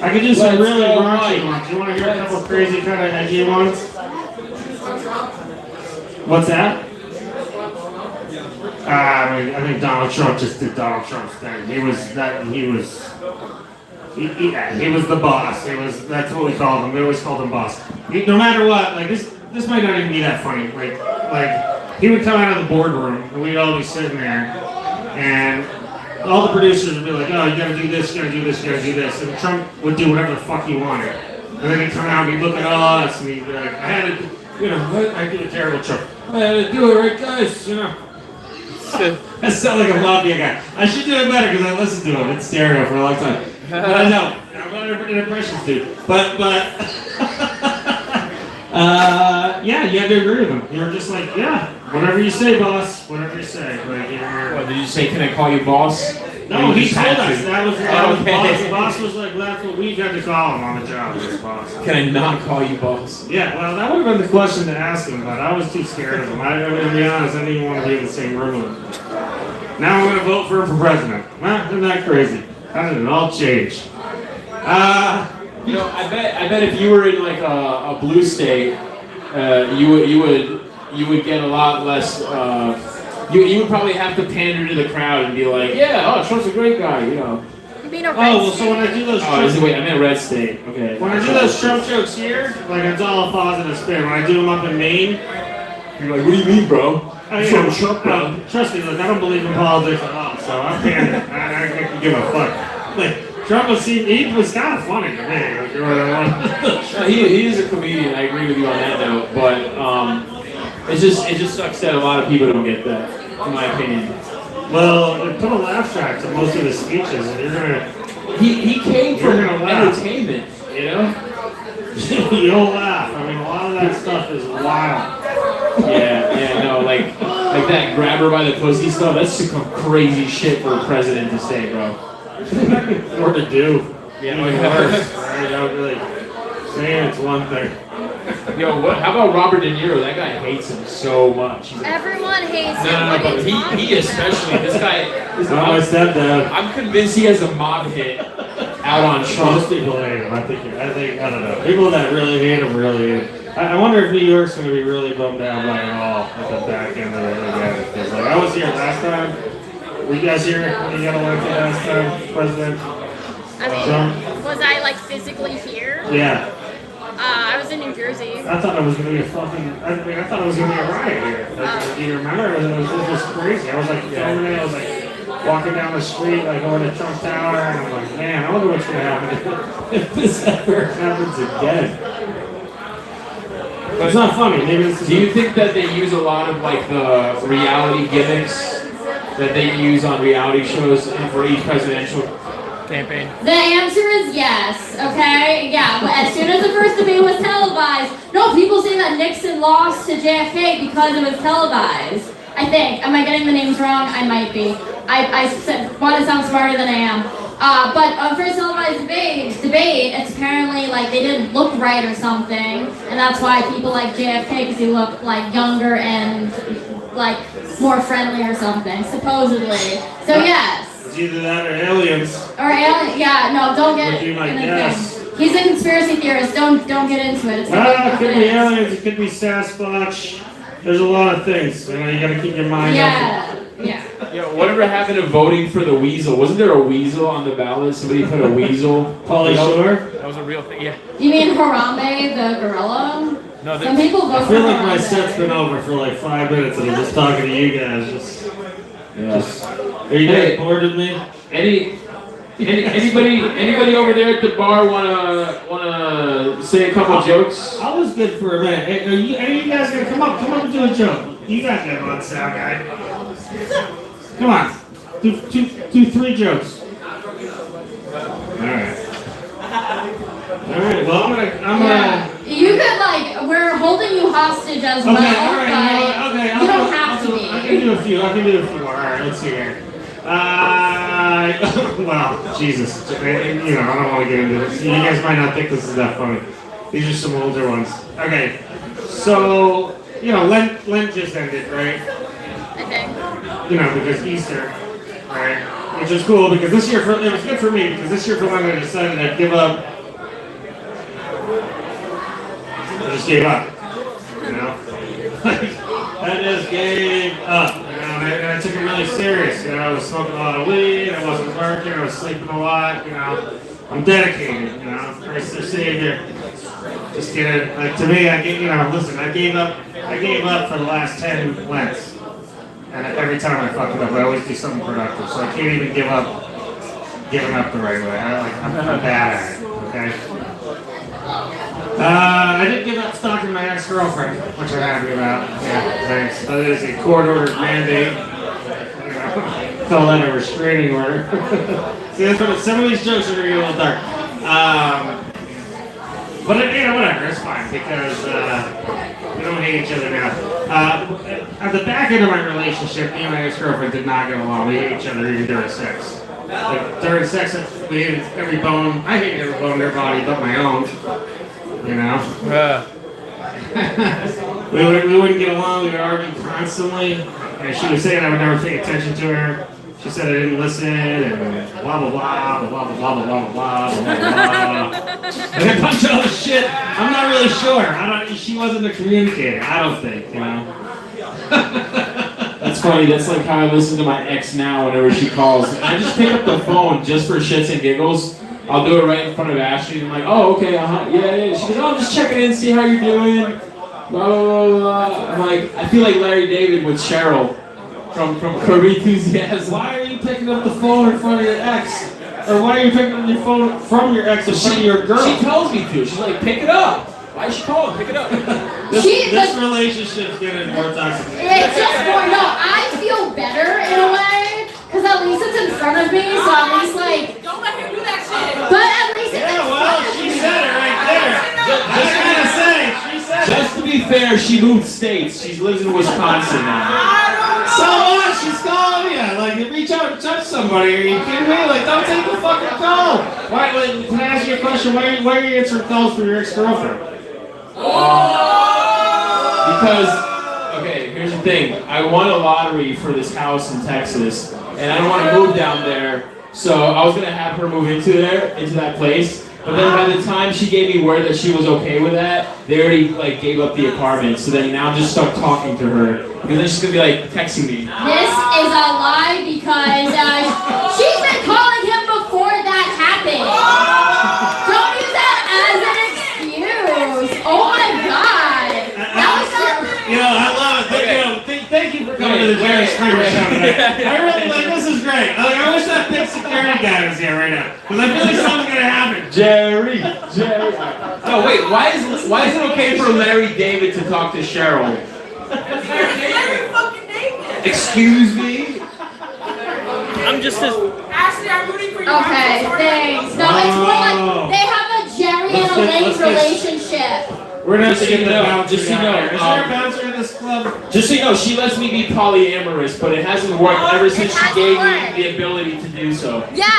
I could do some Let's really go, raunchy Mike. ones. You want to hear a couple crazy kind of edgy ones? What's that? I think Donald Trump just did Donald Trump's thing. He was the boss. That's what we called him. We always called him boss. No matter what, like this might not even be that funny. Like he would come out of the boardroom and we'd all be sitting there, and all the producers would be like, "Oh, you gotta do this, you gotta do this, you gotta do this," and Trump would do whatever the fuck he wanted. And then he'd come out and he'd look at us and he'd be like, "I had to, you know, I did a terrible Trump. I had to do it right, guys, you know." I sound like a mafia guy. I should do it better because I listened to him in stereo for a long time. But I know. I'm not an impressions dude. But yeah, you had to agree with him. You were just like, yeah, whatever you say, boss. Whatever you say. Like, What, did you say, can I call you boss? no, Or you he just told had us to? that was Oh, boss. The boss was like, that's what we had to call him on the job. Was boss. Can I not call you boss? Yeah, well, that would have been the question to ask him, but I was too scared of him. I'm going to be honest, I didn't even want to be in the same room with him. Now I'm going to vote for him for president. Well, isn't that crazy? How did it all change? You know, I bet if you were in like a blue state, you would get a lot less. You would probably have to pander to the crowd and be like, yeah, oh, Trump's a great guy, you know. You mean a red well, so when I do those Wait, I meant red state. Okay. when I do those Trump jokes here, like it's all a positive spin. When I do them up in Maine, You're like, what do you mean, bro? Trump, trust me, look, I don't believe in politics at all, so I'm pandering. I can give a fuck. Like, Trump he was kind of funny to me. Like, you know what I want? He is a comedian. I agree with you on that note, but it just sucks that a lot of people don't get that, in my opinion. Well, they put a laugh track to most of his speeches, and you're gonna He came from You're gonna laugh. entertainment, you know. you'll laugh. I mean, a lot of that stuff is wild. Yeah, no, like that grab her by the pussy stuff. That's some crazy shit for a president to say, bro. Or to do. Yeah, Even like worse. Right? I would really saying it's one thing. Yo, what? How about Robert De Niro? That guy hates him so much. He's like, Everyone hates him. no, What but are you talking he especially. This guy. Is Not my stepdad. I'm convinced he has a mob hit out on Most Trump. people hate him. I think I don't know. People that really hate him really hate him. I wonder if New York's going to be really bummed out by it all at the back end of it again. Because like I was here last time. Were you guys here when you got elected last time, President? I mean, was I like physically here? Yeah. I was in New Jersey. I thought it was going to be a fucking. I thought it was going to be a riot here. Like, do you remember? It was crazy. I was like filming it. I was like walking down the street, like going to Trump Tower, and I'm like, man, I wonder what's going to happen if this ever happens again. It's not funny. Maybe this is. Do you think that they use a lot of like the reality gimmicks that they use on reality shows for each presidential campaign? The answer is yes, okay? Yeah, but as soon as the first debate was televised, no, people say that Nixon lost to JFK because it was televised. I think. Am I getting the names wrong? I might be. I want to sound smarter than I am. But on first televised debate, it's apparently like they didn't look right or something, and that's why people like JFK because he looked like younger and like more friendly or something, supposedly. So yes. It's either that or aliens. Or alien? Yeah, no, don't get Would be my in the guess. thing. He's a conspiracy theorist. Don't get into it. It's Well, it could be confidence. aliens. It could be Sasquatch. There's a lot of things. You know, you gotta keep your mind open. Yeah. Yo, whatever happened to voting for the weasel? Wasn't there a weasel on the ballot? Somebody put a weasel. Pauly Shore. That was a real thing. Yeah. You mean Harambe the gorilla? No, Some people vote I for feel like my Harambe. set's been over for like 5 minutes and I'm just talking to you guys. Yeah. Are you Hey. guys bored with me? Anybody over there at the bar wanna say a couple jokes? I was good for a minute. Hey, are you guys gonna come up and do a joke? You got that on sound guy. Come on. Do 3 jokes. Alright. Alright, well I'm gonna Yeah. You could we're holding you hostage as well, okay, alright, but okay, you don't have to I be. can do a few. Alright, let's see here. Well, Jesus. I don't want to get into this. You guys might not think this is that funny. These are some older ones. Okay, so, Lent just ended, right? Okay. Because Easter, right? Which is cool because this year, it was good for me because this year for Lent I decided I'd give up. I just gave up, I just gave up, and I took it really serious, I was smoking a lot of weed, I wasn't working, I was sleeping a lot, I'm dedicated, Christ the Savior. Just kidding. To me, I gave up for the last 10 Lents. And every time I fuck it up, I always do something productive. So I can't even give up giving up the right way. I'm bad at it, okay? I did give up stalking my ex-girlfriend, which I'm happy about. Yeah, thanks. That is a court-ordered mandate. Call that a restraining order. See, that's what some of these jokes are going to get a little dark. But whatever, it's fine because we don't hate each other now. At the back end of my relationship, me and my ex-girlfriend did not get along. We hated each other even during sex. During sex, we hated every bone. I hated every bone in their body but my own. We wouldn't get along. We would argue constantly. And she was saying I would never pay attention to her. She said I didn't listen, and blah blah blah blah blah blah blah blah blah blah blah. And a bunch of other shit. I'm not really sure. She wasn't a communicator. I don't think. That's funny. That's like how I listen to my ex now whenever she calls. I just pick up the phone just for shits and giggles. I'll do it right in front of Ashley. And I'm like, oh, okay, yeah. She goes, oh, I'm just checking in, see how you're doing. Blah, blah, blah. I'm like, I feel like Larry David with Cheryl from Curb Enthusiasm. Why are you picking up the phone in front of your ex? Or why are you picking up your phone from your ex in front of your girl? She tells me to. She's like, pick it up. Why is she calling? Pick it up. This relationship's getting more toxic. It's just more, no, I feel better in a way, because at least it's in front of me, so at least Don't let him do that shit. but at least it's in Yeah, well, front of she me. said it right there. Just gotta say, she said it. Just to be fair, she moved states. She lives in Wisconsin now. So what? She's calling you. You reach out and touch somebody. Are you kidding me? Don't take the fucking call. Can I ask you a question? Why are you answering calls from your ex-girlfriend? Because, okay, here's the thing. I won a lottery for this house in Texas, and I don't want to move down there. So I was gonna have her move into that place. But then by the time she gave me word that she was okay with that, they already gave up the apartment. So then now I'm just stuck talking to her because then she's gonna be texting me. This is a lie because she's been calling him before that happened. Don't use that as an excuse. Oh my god. That was I love it. Thank you for coming to the Jerry Springer show tonight. I really this is great. I wish that big security guy was here right now because I feel like something's gonna happen. Jerry. No, wait. Why is it okay for Larry David to talk to Cheryl? Excuse me? I'm just as. Ashley, I'm rooting for you. okay, thanks. No, it's more like they have a Jerry and a Lane relationship. We're gonna have to get the know, bouncer just so you down know, here. Is there a bouncer in this club? Just so you know, she lets me be polyamorous, but it hasn't worked ever since she hasn't gave worked. me the ability to do so. Yeah,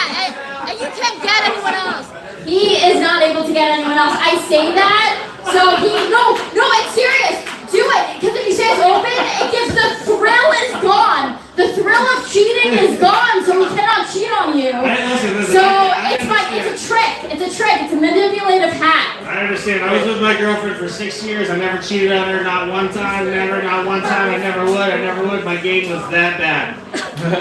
and you can't get anyone else. He is not able to get anyone else. I say that, so no, it's serious. Do it, because if you say it's open, it gives the thrill is gone. The thrill of cheating is gone, so he cannot cheat for 6 years. I never cheated on her, not one time, never, not one time. I never would. My game was that bad.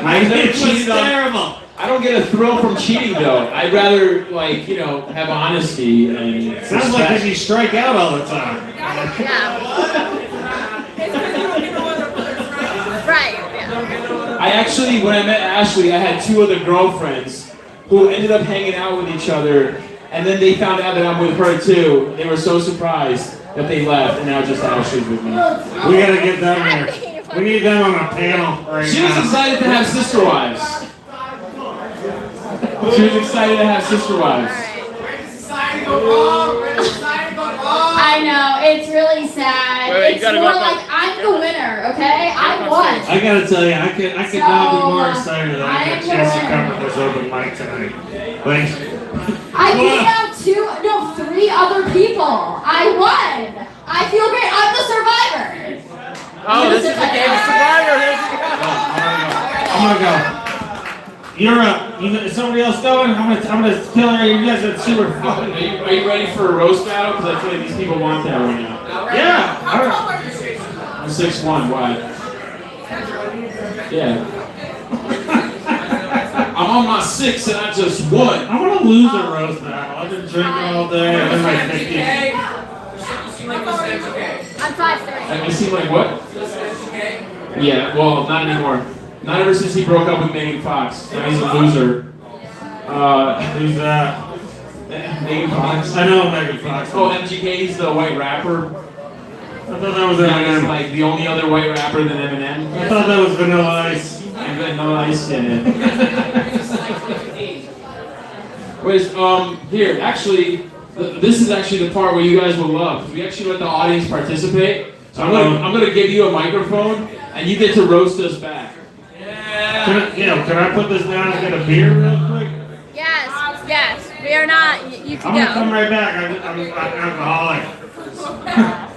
My game was terrible. I don't get a thrill from cheating though. I'd rather like, you know, have honesty and Sounds like because you strike out all the time. Yeah. Right. Yeah. I actually, when I met Ashley, I had 2 other girlfriends who ended up hanging out with each other, and then they found out that I'm with her too. They were so surprised that they left, and now just Ashley's with me. We gotta get them here. We need them on a panel right She was now. excited to have sister wives. She was excited to have sister wives. I know, it's really sad. Wait, you It's gotta more go like I'm the winner, okay? I won. I gotta tell you, I could not be more So, excited that I I am got a chance to the come winner. to this open mic tonight. Like, I beat out 3 other people. I won. I feel great. I'm the survivor. Oh, this is the game of Survivor. There's the I'm gonna go. You're up. Is somebody else going? I'm gonna kill her. You guys are super fun. Are you ready for a roast battle? Because I feel like these people want that right now. Yeah. All right. I'm 6'1", why? Yeah. I'm on my 6 and I just won. I want to lose a roast battle. I've been drinking all day. I'm like 50. I'm 5'3". I seem like what? Yeah, well, not anymore. Not ever since he broke up with Megan Fox. Now he's a loser. Who's that? Megan Fox. I know Megan Fox. Oh, MGK, he's the white rapper. I thought that was He's Eminem. like the only other white rapper than Eminem. I thought that was Vanilla Ice. And then no ice in it. Wait, here, actually, this is actually the part where you guys will love. 'Cause we actually let the audience participate. So I'm gonna give you a microphone, and you get to roast us back. Can I put this down and get a beer real quick? Yes. Yes. We are not. You I'm can gonna come go. right back. I'm an alcoholic.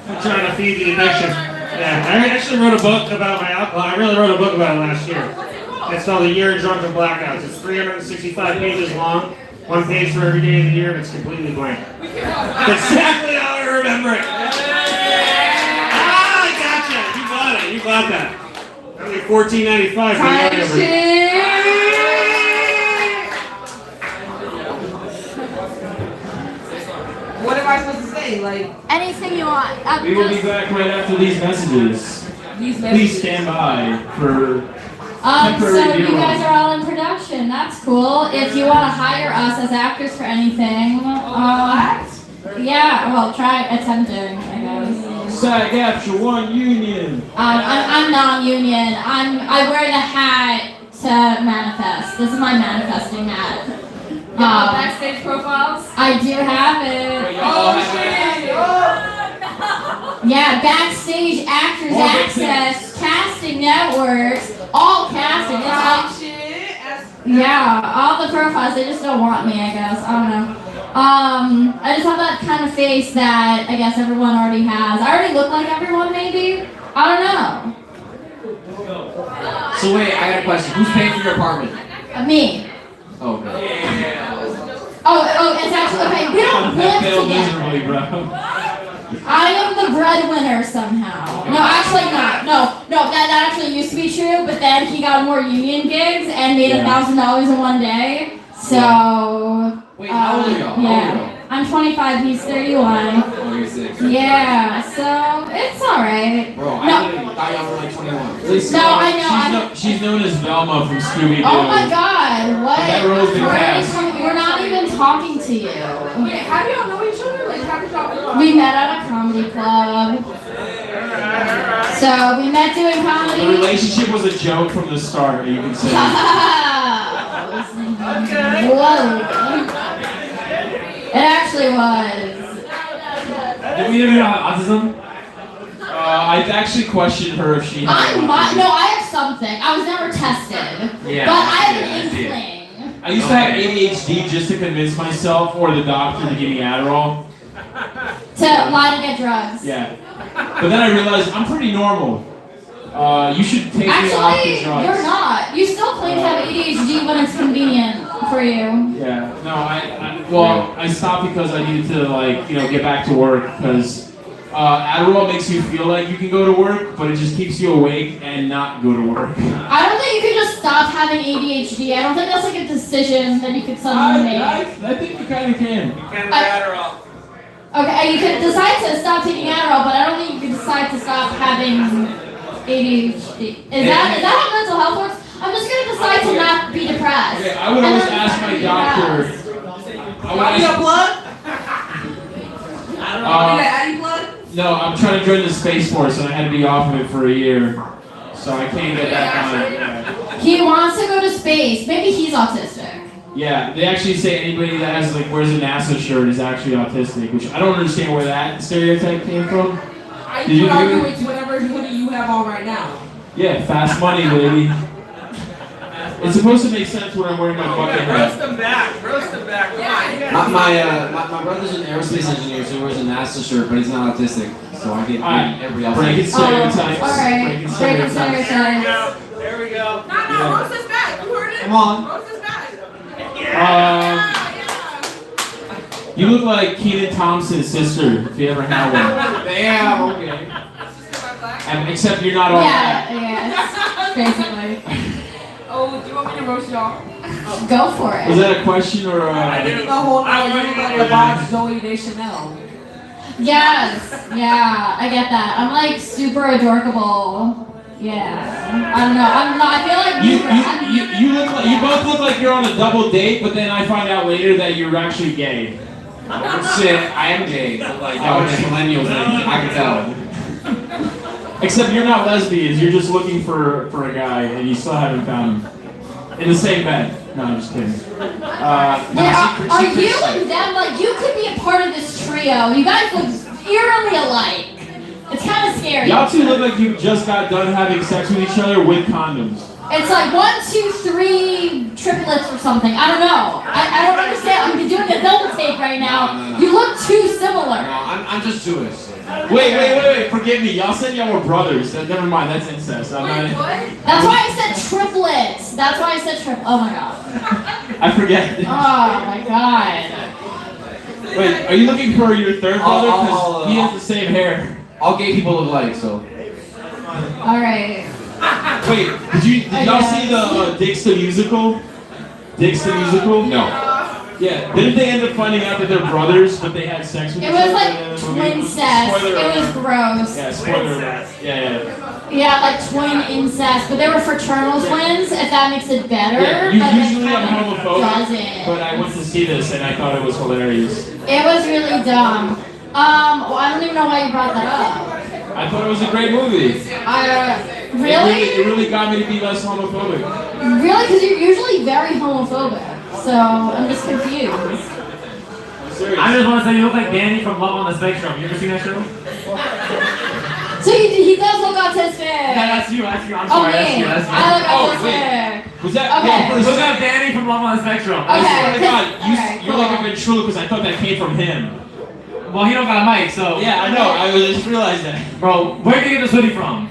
I'm trying to feed the addiction. Yeah, I actually wrote a book about my alcohol. I really wrote a book about it last year. It's called The Year of Drunken Blackouts. It's 365 pages long, 1 page for every day of the year, and it's completely blank. Exactly how I remember it. Ah, I gotcha. You got it. You got that. Only $14.95 for the audio. What am I supposed to say? Like Anything you want. We will be back right after these messages. these Please messages. stand by for. So Temporary you beer guys run. are all in production. That's cool. If you want to hire us as actors for anything, yeah, well, try attempting, I guess. SAG-AFTRA 1 Union. I'm non-union. I wear the hat to manifest. This is my manifesting hat. Backstage profiles. I do have it. Y'all have that? Yeah, Backstage Actors More Access, casting networks, all casting. It's all, Shit. yeah, all the profiles. They just don't want me, I guess. I don't know. I just have that kind of face that I guess everyone already has. I already look like everyone, maybe. I don't know. So wait, I got a question. Who's paying for your apartment? Me. Oh, no. Oh, it's actually okay. We don't live Failed together. miserably, bro. I am the breadwinner somehow. No, actually not. No, that actually used to be true, but then he got more union gigs and made Yeah. $1,000 in one day. So. Wait, how old are y'all? How old are Yeah. y'all? I'm 25, he's 31. Oh, you're 6. Yeah, so it's alright. Bro, I No. literally thought y'all were like 21. No, I know. She's known as Velma from Scooby-Doo. Oh my god, what? That role's been cast. We're not even talking to you. Wait, how do y'all know each other? Like, how did y'all? We met at a comedy club. So we met doing The comedy. relationship was a joke from the start, you can say. Whoa. It actually was. Did we ever have autism? I actually questioned her if she had No, autism. I have something. I was never tested. Yeah, But I have I an see it. inkling. I used to have ADHD just to convince myself or the doctor to give me Adderall. To lie to get drugs. Yeah. But then I realized I'm pretty normal. You should take me off the Actually, drugs. you're not. You still claim to have ADHD when it's convenient for you. Yeah. No, I stopped because I needed to get back to work because Adderall makes you feel like you can go to work, but it just keeps you awake and not go to work. I don't think you can just stop having ADHD. I don't think that's like a decision that you could suddenly make. I think you kind of can. Can't Adderall. Okay, you could decide to stop taking Adderall, but I don't think you can decide to stop having ADHD. Is that how mental health works? I'm just gonna decide to not be depressed. Okay, I would always ask my doctor. Want me to plug? I don't know. Want me to Addy plug? No, I'm trying to join the Space Force and I had to be off of it for a year. So I can't get back on it. He wants to go to space. Maybe he's autistic. Yeah, they actually say anybody that has like wears a NASA shirt is actually autistic, which I don't understand where that stereotype came from. I Did you would do argue it? with whatever hoodie you have on right now. Yeah, fast money, baby. It's supposed to make sense when I'm wearing my bucket Roast hat. them back. Roast them back. Come on. You guys- My brother's an aerospace engineer, so he wears a NASA shirt, but he's not autistic. So I get Alright, everybody else. break it stereotypes. Alright, Breaking breaking stereotypes. There we stereotypes. go. There we go. No, roast is back. You heard it? Come on. Roast is back. Um, Yeah. you look like Kenan Thompson's sister, if you ever had one. Damn, okay. And, except you're not all that. Yeah, basically. Oh, do you want me to roast y'all? Go for Was it. that a question or I do. The whole I night, you want look you like to a Bob Zoe Deschanel. Yes, yeah, I get that. I'm like super adorable. Yeah, I don't know. I feel like You look like, you both look like you're on a double date, but then I find out later that you're actually gay. Shit, I am gay, but like, y'all are just millennials, and I can tell. Except you're not lesbians, you're just looking for a guy and you still haven't found him. In the same bed. No, I'm just kidding. Yeah, are you and them like you could be a part of this trio? You guys look eerily alike. It's kind of scary. Y'all two look like you just got done having sex with each other with condoms. It's like 1, 2, 3 triplets or something. I don't know. I don't understand. I'm doing a double take right now. No. You look too No, similar. I'm just Jewish. So. Wait. Forgive me. Y'all said y'all were brothers. Never mind. That's incest. I'm not. That's why I said triplets. That's why I said triplet. Oh my god. I forget. Oh my god. Wait, are you looking for your third brother? I'll- Because he has the same hair. All gay people look alike, so. All right. Wait, did y'all see the Dicks the Musical? Dicks the Musical? No. Yeah. Didn't they end up finding out that they're brothers, but they had sex with It each was other? like in the movie? twincest. Spoiler It was alert. gross. Yeah, spoiler alert. Yeah. Yeah, like twin incest, but they were fraternal twins. If that makes it better. Yeah, but it usually I'm kinda homophobic, doesn't. but I went to see this and I thought it was hilarious. It was really dumb. Well, I don't even know why you brought that up. I thought it was a great movie. Really? It really got me to be less homophobic. Really? Because you're usually very homophobic. So I'm just confused. I just want to say you look like Danny from Love on the Spectrum. You ever seen that show? So he does look autistic. Yeah, that's you. I'm Oh, sorry. That's me. you. I look Oh, autistic. Was that? Okay. Yeah, for a Look second, up Danny from Love on the Spectrum. Okay. I swear to God, Okay, you're cool. like a ventriloquist. I thought that came from him. Well, he don't got a mic, so. Yeah, I know. I just realized that. Bro, where did you get this hoodie from?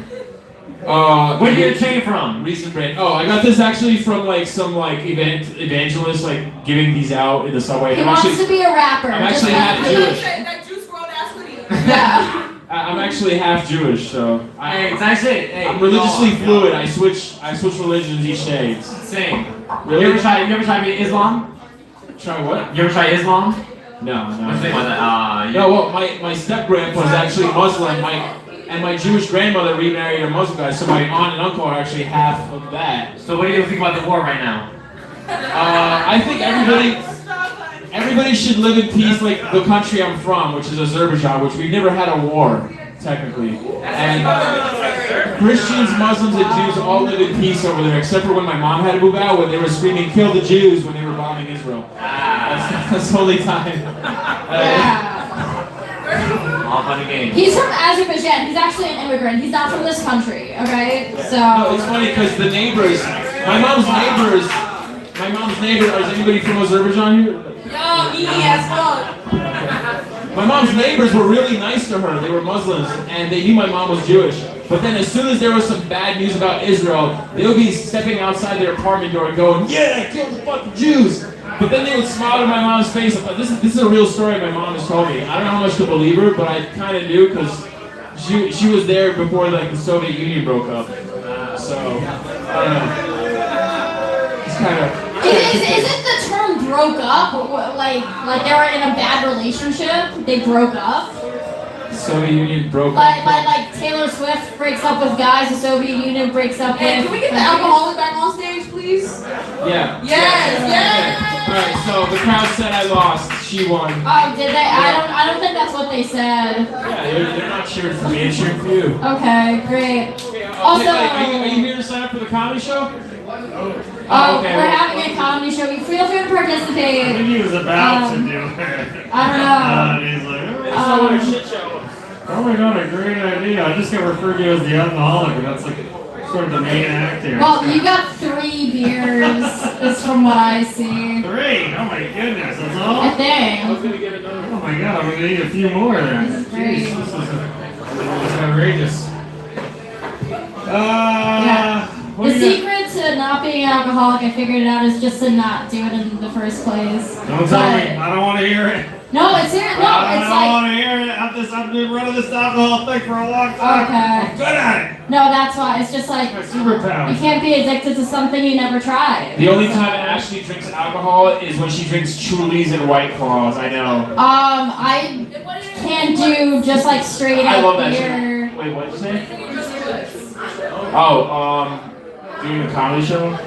Where did you get a chain from? Recent brand. Oh, I got this actually from like some like evangelist like giving these out in the subway. He I'm wants actually to be a rapper. I'm Just actually like half me. Jewish. That Juice WRLD ass hoodie. Yeah. I'm actually half Jewish, so Hey, it's nice shit. Hey, I'm religiously no, fluid. I switch religions each day. Same. Really? You ever try being Islam? Try what? You ever try Islam? No. What do you think about that? No, well, my step grandpa is actually Muslim. My Jewish grandmother remarried a Muslim guy, so my aunt and uncle are actually half of that. So what do you think about the war right now? I think everybody should live in peace, like the country I'm from, which is Azerbaijan, which we've never had a war, technically. And Christians, Muslims, and Jews all live in peace over there, except for when my mom had to move out, when they were screaming, "Kill the Jews," when they were bombing Israel. That's the only time. Yeah. All fun and games. He's from Azerbaijan. He's actually an immigrant. He's not from this country. Okay. So. No, it's funny because the neighbors, my mom's neighbors, is anybody from Azerbaijan here? Yo, easy as fuck. My mom's neighbors were really nice to her. They were Muslims, and they knew my mom was Jewish. But then as soon as there was some bad news about Israel, they would be stepping outside their apartment door and going, "Yeah, kill the fucking Jews!" But then they would smile to my mom's face. I thought, this is a real story my mom has told me. I don't know how much to believe her, but I kind of do because she was there before like the Soviet Union broke up. So I don't know. It's kind of. Isn't the term broke up like they were in a bad relationship? They broke up. Soviet Union broke up. Like Taylor Swift breaks up with guys, the Soviet Union breaks up with. Hey, can we get the alcoholic back on stage, please? Yeah. Yes. Alright, so the crowd said I lost. She won. Oh, did they? I don't think that's what they said. Yeah, they're not cheering for me. They're cheering for you. Okay, great. Also, are you here to sign up for the comedy show? Oh, okay. we're having a comedy show. You feel free to I participate. think he was about to do it. I don't know. And he's like, It's not a shit show. probably not a great idea. I just got referred to as the alcoholic, and that's like sort of the main act here. Well, you got 3 beers, is from what I see. 3? Oh my goodness, that's I all? think. Gonna get another. Oh my god, I'm gonna need a few more then. Great. Jeez, this is outrageous. What The do you got? secret to not being an alcoholic, I figured it out, is just to not do it in the first place. Don't tell me. I don't want to hear it. No, it's serious. No, I it's don't like. want to hear it. I've been running this alcohol thing for a long time. Okay. I'm good at it. No, that's why. It's just like. My You superpower. can't be addicted to something you never tried. The only time Ashley drinks alcohol is when she drinks Trulies and White Claws. I know. I can't do just like straight I up love that beer. shit. Wait, what'd you say? Oh, doing a comedy show?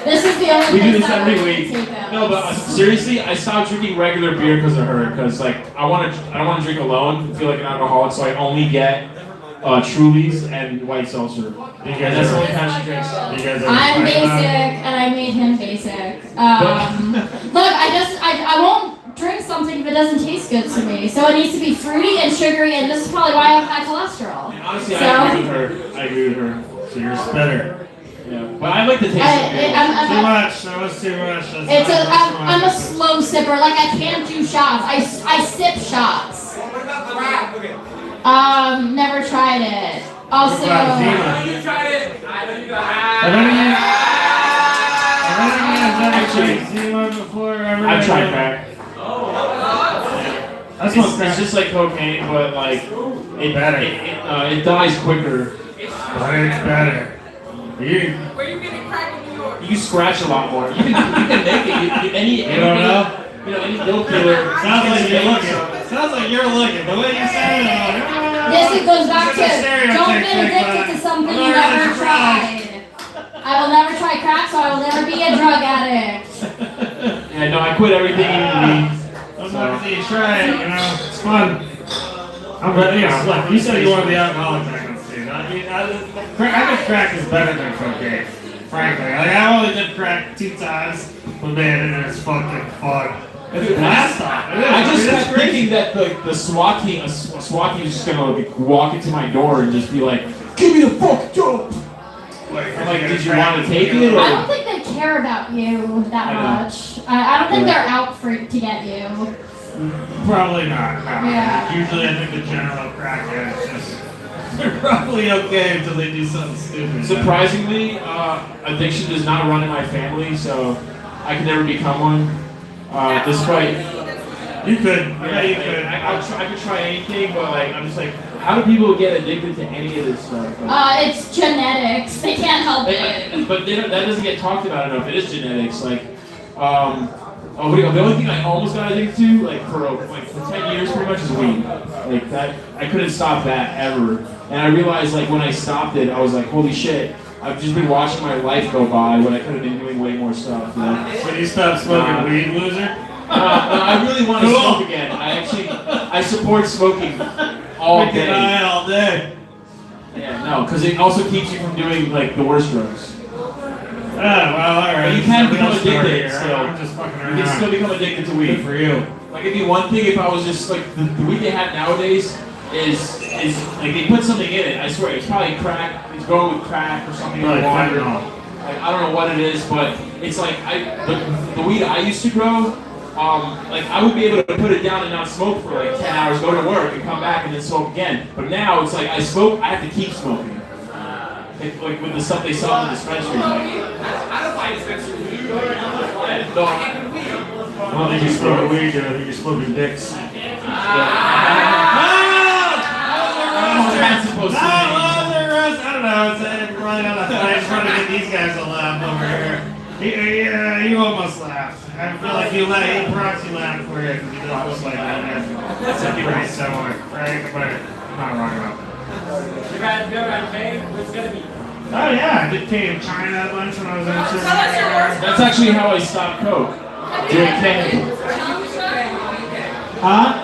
This is the only We do place this I every would week. take out. No, but seriously, I stopped drinking regular beer because of her. Because like, I don't want to drink alone and feel like an alcoholic, so I only get Trulies and white seltzer. And that's the only time she drinks. You guys are I'm fighting basic, about it? and I made him basic. Look, I won't drink something if it doesn't taste good to me. So it needs to be fruity and sugary, and this is probably why I have high cholesterol. And honestly, So- I agree with her. I agree with her. So you're better. Yeah, but I like the taste of beer. Too much. That was too much. It's I'm a slow sipper. Like I can't do shots. I sip shots. What about crack? Never tried it. Also, You tried it. I know you got I've tried crack. That's It's, what's it's just like cocaine, but like it Better. it dies quicker. But it's better. You Where you getting crack in New York? You scratch a lot more. You can make it. You don't know? Any dope dealer. Sounds like you're looking. Sounds like you're looking. The way you said it, I'm like, this it goes back to It's a stereotype, don't get addicted like, to something I'm you not never really tried. I will never try crack, so I will never be a drug addict. Yeah, no, I quit everything even weed. I'm not gonna try it, you know. It's fun. I'm ready. Yeah, look, you said you wanted the alcoholic back on stage. I think crack is better than cocaine. Frankly, like, I only did crack 2 times, but man, it is fucking fun. It's a blast off. It is. I just mean, it's kept thinking that the SWAT team is just gonna like, walk into my door and just be like, "Give me the fuck dope." I'm like, did you want to take it? Or? I don't think they care about you that I know. much. I don't think they're out to get you. Probably not. No. Yeah. Usually, I think the general crackhead is just. They're probably okay until they do something stupid. Surprisingly, addiction does not run in my family, so I could never become one. Despite You could. Yeah, you could. I could try anything, but like I'm just like, how do people get addicted to any of this stuff? Like, It's genetics. They can't help it. but that doesn't get talked about enough. It is genetics. Like, the only thing I almost got addicted to, like for 10 years, pretty much is weed. Like that, I couldn't stop that ever. And I realized, like when I stopped it, I was like, holy shit! I've just been watching my life go by when I could have been doing way more stuff. You know? So you stopped smoking weed, loser? I really want to smoke again. I support smoking all Freaking day. eye all day. Yeah, no, because it also keeps you from doing like the worst drugs. Oh, well, alright. But you can Something become else started addicted here. still. I'm just fucking You can still around. become addicted to Good weed. for you. Like it'd be one thing if I was just like the weed they have nowadays is like they put something in it. I swear it's probably crack. It's going with crack or something. Like or water. fentanyl. Like I don't know what it is, but it's like the weed I used to grow. Like I would be able to put it down and not smoke for like 10 hours, go to work and come back and then smoke again. But now it's like I smoke, I have to keep smoking. Like with the stuff they saw in the dispensary. I don't buy dispensary weed. No, I don't think you're smoking weed, dude. I think you're smoking dicks. that's supposed to be. I don't know. It's really not that funny. I'm trying to get these guys to laugh over here. You almost laughed. I feel like you proxy laughed for you because you don't look like that. That's pretty similar, right? But I'm not wrong about that. You guys go around May? What's gonna be? Oh yeah, I did pay in China a bunch when I was in China. That's actually how I stopped coke. Doing K. Huh?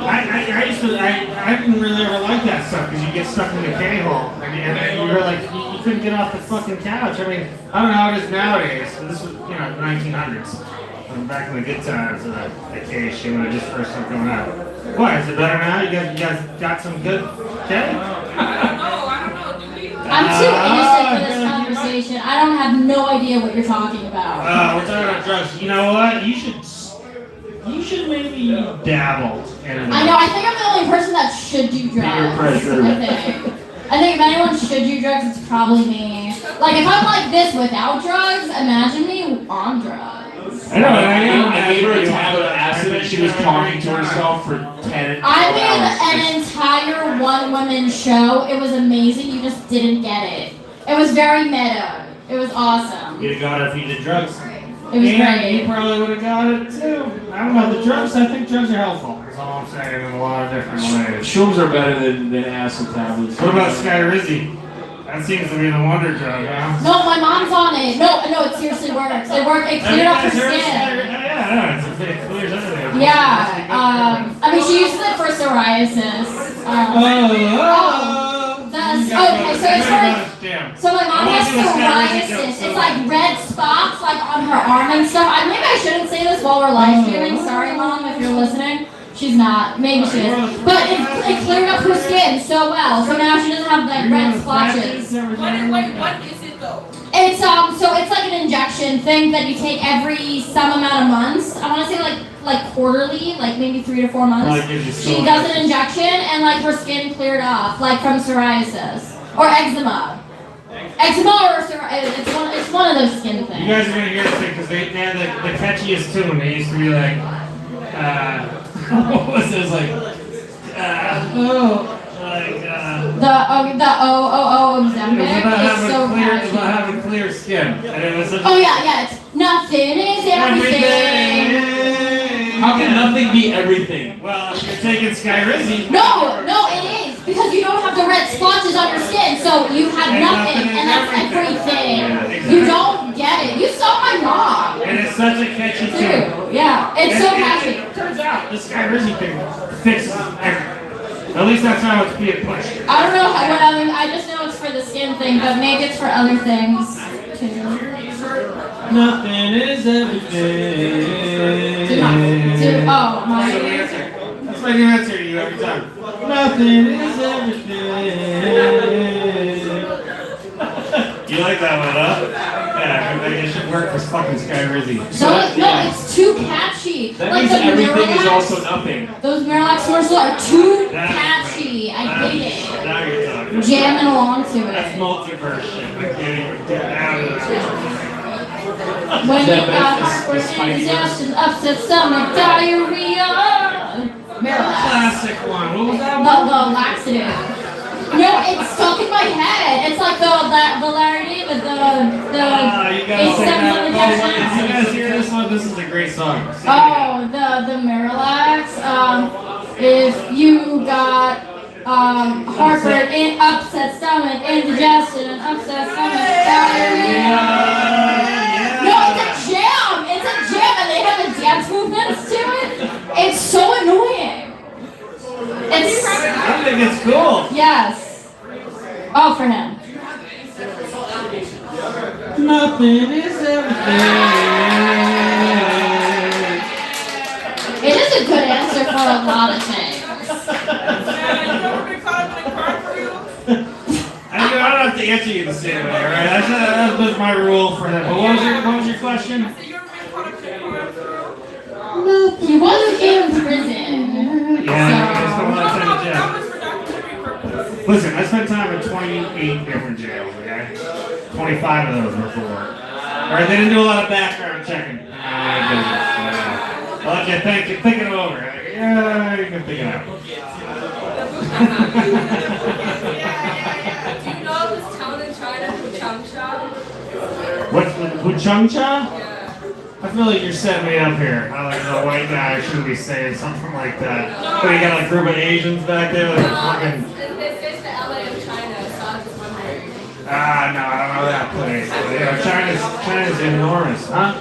I used to, I didn't really ever like that stuff because you get stuck in the K-hole and you were like, you couldn't get off the fucking couch. I mean, I don't know how it is nowadays. But this was, 1900s. Back in the good times of the K shit when I just first started going out. What, is it better now? You guys got some good K? I don't know. Do we? I'm too innocent for this conversation. I don't have no idea what you're talking about. We're talking about drugs. You know what? You should maybe dabble in it. I know, I think I'm the only person that should do drugs. pressure. I think if anyone should do drugs, it's probably me. Like, if I'm like this without drugs, imagine me on drugs. I know, I gave her a tablet of acid and she was talking to herself for 10 I made hours. an entire one-woman show. It was amazing. You just didn't get it. It was very meta. It was awesome. You'd have got it if you did drugs. It was You great. probably would have got it too. I don't know, the drugs, I think drugs are helpful. That's all I'm saying in a lot of different ways. Shrooms are better than acid tablets. What about Skyrizi? That seems to be the wonder drug, huh? No, my mom's on it. No, it seriously works. It cleared up her skin. Yeah, it clears everything. Yeah, I mean, she uses it for psoriasis. Okay, so it's for, so my mom has psoriasis. It's like red spots like on her arm and stuff. Maybe I shouldn't say this while we're live streaming. Sorry, Mom, if you're listening. She's not. Maybe she is. But it cleared up her skin so well. So now she doesn't have like red splotches. What is it though? It's so it's like an injection thing that you take every some amount of months. I want to say like quarterly, like maybe 3 to 4 months. She does an injection and like her skin cleared off, like from psoriasis or eczema. Eczema or psoriasis, it's one of those skin things. You guys are gonna hear this thing because they had the catchiest tune. They used to be like, what was it? It was like, the Ozempic is so it's catchy. about having clear skin. And it was Oh yeah, it's nothing is everything. How can nothing be everything? Well, if you're taking Skyrizi. No, it is because you don't have the red splotches on your skin, so you have nothing, and that's everything. You don't get it. You saw my mom. And it's such a catchy tune. Too. Yeah, it's so catchy. It turns out this Skyrizi thing fixes everything. At least that's how it's being pushed. I don't know what other. I just know it's for the skin thing, but maybe it's for other things too. Nothing is everything. Oh my. That's my new answer to you every time. Nothing is everything. You like that one, huh? Yeah, it should work for fucking Skyrizi. No, it's too catchy. That like means the everything is Miralax, also nothing. Those Miralax commercials are too catchy. I hate it. Now you're talking. Jamming along to That's it. multiverse shit. I can't even get out of that. When you That got heartburn, is Spidey indigestion, upset stomach, diarrhea. Miralax. Classic one. What was that The laxative. No, it's stuck in my head. It's like the Larry David, you gotta It's sing seven that. on the Oh, Jackson. you guys hear this one? This is a great song. Sing it. Oh, the Miralax. If you got heartburn, upset stomach, indigestion, and upset stomach, diarrhea. No, it's a jam. It's a jam, and they have the dance movements to it. It's so annoying. I think it's cool. Yes. Oh, for him. Nothing is everything. It is a good answer for a lot of things. I don't have to answer you the same way, right? That was my rule for that. But what was your question? He was in prison. Yeah, I spent a lot of time in jail. Listen, I spent time in 28 8 different jails, okay? 25 of those were for work. Alright, they didn't do a lot of background checking. I'll let you think it over. Yeah, you can think it out. Do you know this town in China, Changsha? What's the Puchangcha? Yeah. I feel like you're setting me up here. I like the white guy. I shouldn't be saying something like that. But you got like a group of Asians back there. Like fucking. This is the LA of China, so I was just wondering. No, I don't know that place. But, China's enormous, huh?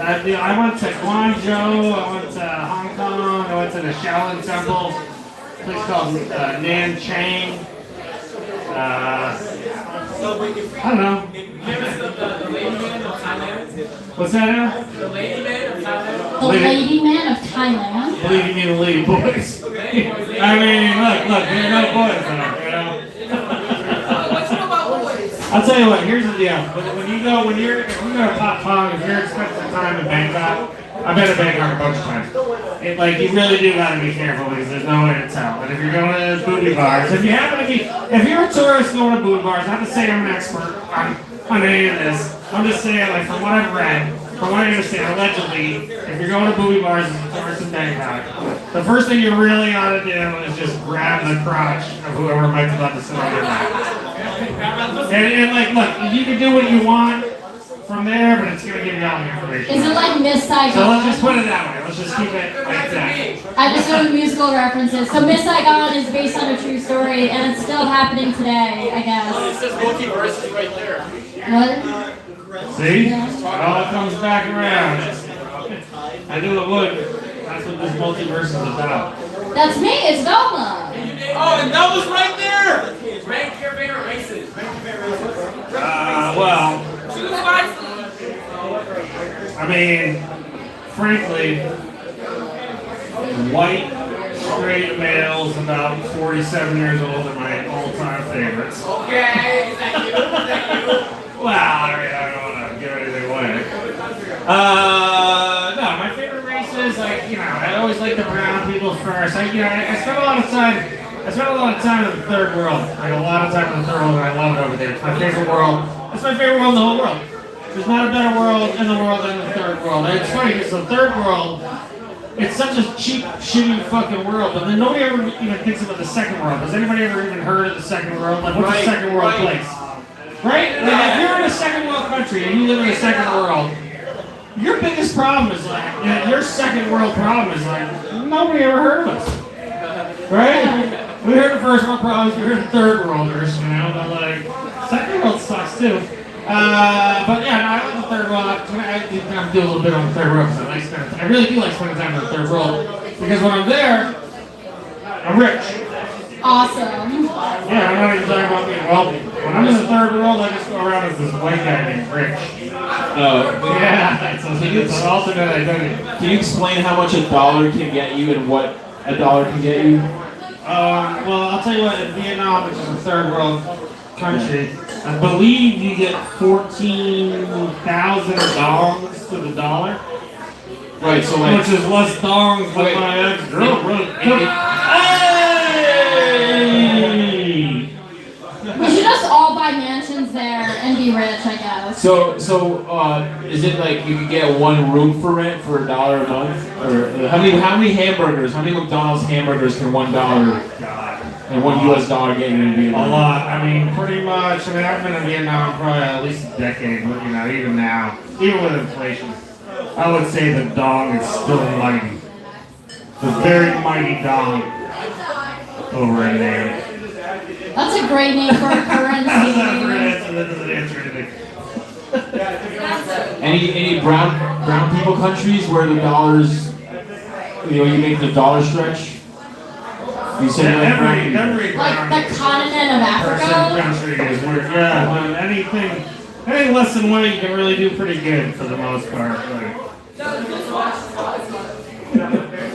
I went to Guangzhou. I went to Hong Kong. I went to the Shaolin Temple. A place called Nanchang. I don't know. What's that now? The lady man of Thailand. Believe you mean the lady boys. I mean, look, there are no boys though, you know? What you know about boys? I'll tell you what, here's the deal. If you're to Pop Pong, if you're expecting some time in Bangkok, I've been to Bangkok a bunch of times. You really do gotta be careful because there's no way to tell. But if you're going to booty bars, if you're a tourist going to booty bars, not to say I'm an expert on any of this, I'm just saying, like, from what I've read, from what I understand, allegedly, if you're going to booty bars as a tourist in Bangkok, the first thing you really ought to do is just grab the crotch of whoever might be about to sit on your lap. And like, look, you can do what you want from there, but it's gonna give you all the information. Is it like Miss Saigon? So let's just put it that way. Let's just keep it like that. I just know the musical references. So Miss Saigon is based on a true story, and it's still happening today, I guess. It says multiverses right there. What? See? It all comes back around. I knew it would. That's what this multiverse is about. That's me. It's Velma. Oh, and that was right there! Rank your favorite races. Well, Choose wisely. I mean, frankly, white, straight males about 47 years old are my all-time favorites. Okay, thank you. Well, I don't want to give anything away. No, my favorite races, I always like the brown people first. I spend a lot of time in the third world. Like a lot of time in the third world, and I love it over there. It's my favorite world. It's my favorite world in the whole world. There's not a better world in the world than the third world. And it's funny because the third world, it's such a cheap, shitty fucking world, but then nobody ever even thinks about the second world. Has anybody ever even heard of the second world? Like, what's the second world place? Right? Like, if you're in a second world country and you live in a second world, your biggest problem is like, your second world problem is like, nobody ever heard of us. Right? We heard the first world problems, we heard the third worlders, but like, second world sucks too. But yeah, no, I like the third world. I do a little bit on the third world because I really do like spending time in the third world because when I'm there, I'm rich. Awesome. Yeah, I'm not even talking about being wealthy. When I'm in the third world, I just go around as this white guy named Rich. Yeah, it's an alternate identity. Can you explain how much $1 can get you and what $1 can get you? Well, I'll tell you what, in Vietnam, which is a third world country, I believe you get 14,000 dongs to the dollar. Right, so like... Which is less dongs than my ex-girlfriend. Hey! We should just all buy mansions there and be rich, I guess. So, is it like you can get one room for rent for $1 a month? Or how many hamburgers, how many McDonald's hamburgers can $1 and $1 US get you in Vietnam? A lot. I mean, pretty much. I mean, I've been in Vietnam probably at least a decade, but even now, even with inflation, I would say the dong is still mighty. The very mighty dong over in there. That's a great name for a currency. That doesn't answer anything. Any brown people countries where the dollars, you make the dollar stretch? You said every like the continent of Africa? country is where, anything less than one, you can really do pretty good for the most part.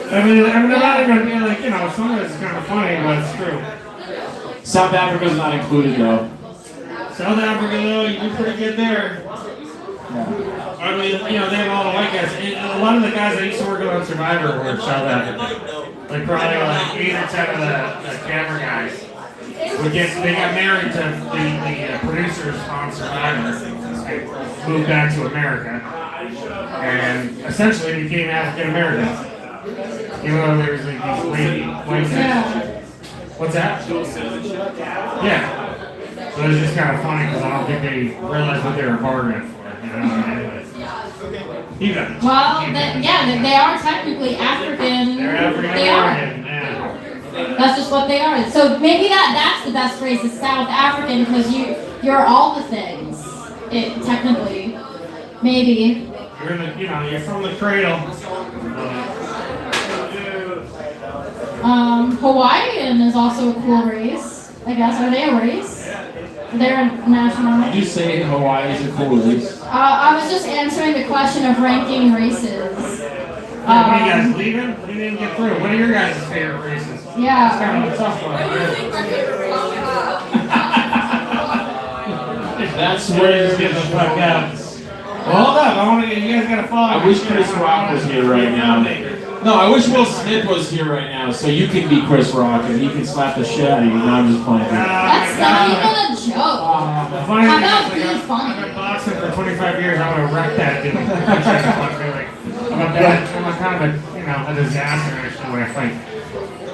I mean, they're not even being like, some of it's kind of funny, but it's true. South Africa's not included though. South Africa, though, you do pretty good there. I mean, they have all the white guys. A lot of the guys that used to work on Survivor were in South Africa. Like, probably like 8 or 10 of the camera guys. they got married to the producers on Survivor and moved back to America and essentially became African American. Even though there's like these white guys. What's that? Yeah. So it's just kind of funny because I don't think they realized what they were bargaining for. You know? You got it. Well, they are technically African. They're African They are. American. Yeah. That's just what they are. So maybe that's the best phrase is South African because you're all the things. Technically, maybe. You're in the, you're from the cradle. Hawaiian is also a cool race. I guess are they a race? They're a national. Did you say Hawaii is a cool race? I was just answering the question of ranking races. What are you guys leaving? We didn't get through. What are your guys' favorite races? It's Yeah. kind of a tough one. What do you think my favorite song is? That's We're where just getting the fuck out. Well, hold up. I want to. You guys gotta follow. I wish Chris Rock was here right now. No, I wish Will Smith was here right now, so you can be Chris Rock and he can slap the shit out of you. No, I'm just playing. That's not even a joke. The funny How thing about is, being I've funny? been boxing for 25 years. I'm gonna wreck that dude. I'm a kind of a disaster actually when I fight.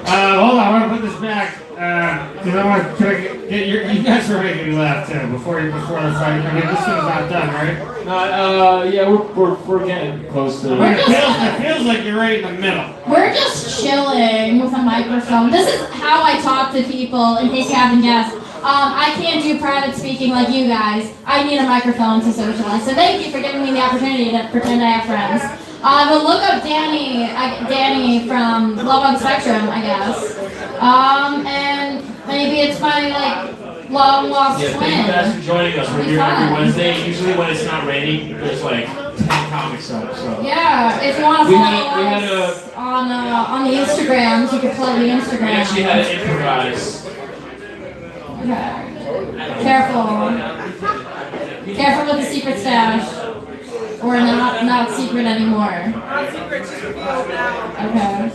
Hold on, I want to put this back because I want to get you guys are making me laugh too before the fight. I mean, this thing's not done, right? No, yeah, we're getting close to. It feels like you're right in the middle. We're just chilling with a microphone. This is how I talk to people, in case you haven't guessed. I can't do private speaking like you guys. I need a microphone to socialize. So thank you for giving me the opportunity to pretend I have friends. But look up Danny from Love on Spectrum, I guess. And maybe it's my long lost Yeah, twin. thank you guys for joining us. We're It'll be here every fun. Wednesday. Usually when it's not raining, there's like 10 comics up. So. Yeah, if you want to We follow had us on the Instagrams, you can plug the Instagram. We actually had to improvise. Okay. Careful with the secret stash. Or not secret anymore. Not secret, just revealed now. Okay.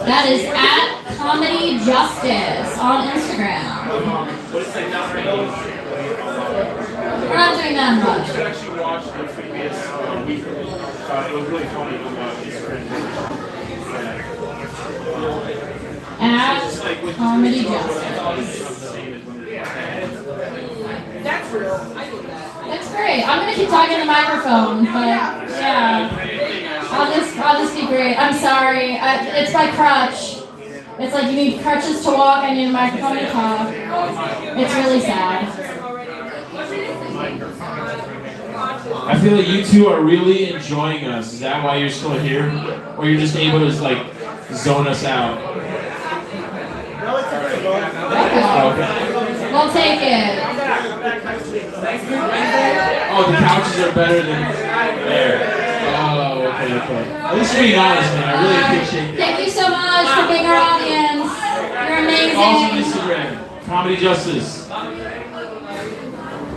That is at Comedy Justice on Instagram. We're not doing that much. Actually watched the previous week. It was really funny. At Comedy Justice. That's real. I did that. That's great. I'm gonna keep talking to the microphone, but yeah, I'll just be great. I'm sorry. It's my crutch. It's like you need crutches to walk. I need a microphone to talk. It's really sad. I feel like you two are really enjoying us. Is that why you're still here? Or you're just able to zone us out? Okay. We'll take it. Oh, the couches are better than there. Oh, okay. At least being honest, man. I really appreciate it. Thank you so much for being our audience. You're amazing. Also Instagram, Comedy Justice.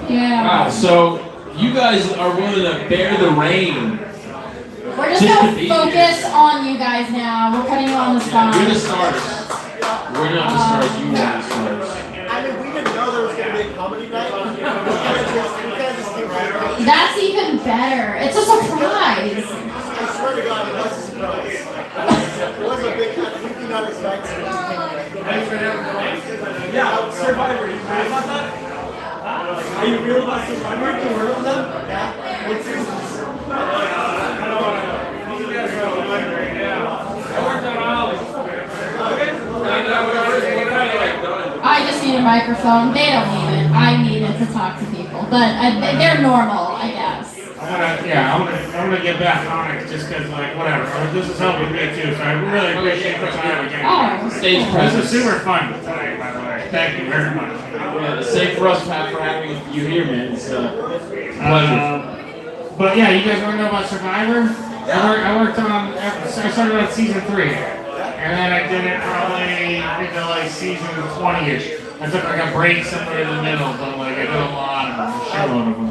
Yeah. Wow, so you guys are willing to bear the rain. We're just Just to gonna be focus on you guys now. We're putting you on the spot. We're the stars. We're not the stars, you are the stars. I mean, we didn't know there was going to be a comedy night. We kind of just came right. That's even better. It's a surprise. I swear to God, it was a surprise. It was a big kind of, we did not expect it. Yeah, Survivor. You real about that? Are you real about Survivor? Are you real about that? Yeah? What's your I don't want to. You guys are on mic right now. I worked on Ollie. I just need a microphone. They don't need it. I need it to talk to people. But they're normal, I guess. I'm gonna get back on it just because, whatever. This is helping me too, so I really appreciate the time again. Oh. Stage This presence. is super fun tonight, by the way. Thank you very much. Yeah, same for us, Pat, for having you here, man. It's a pleasure. But yeah, you guys want to know about Survivor? I worked on. I started on season 3, and then I did it probably into season 20ish. I took like a break somewhere in the middle, but like I did a lot of them, a shitload of them.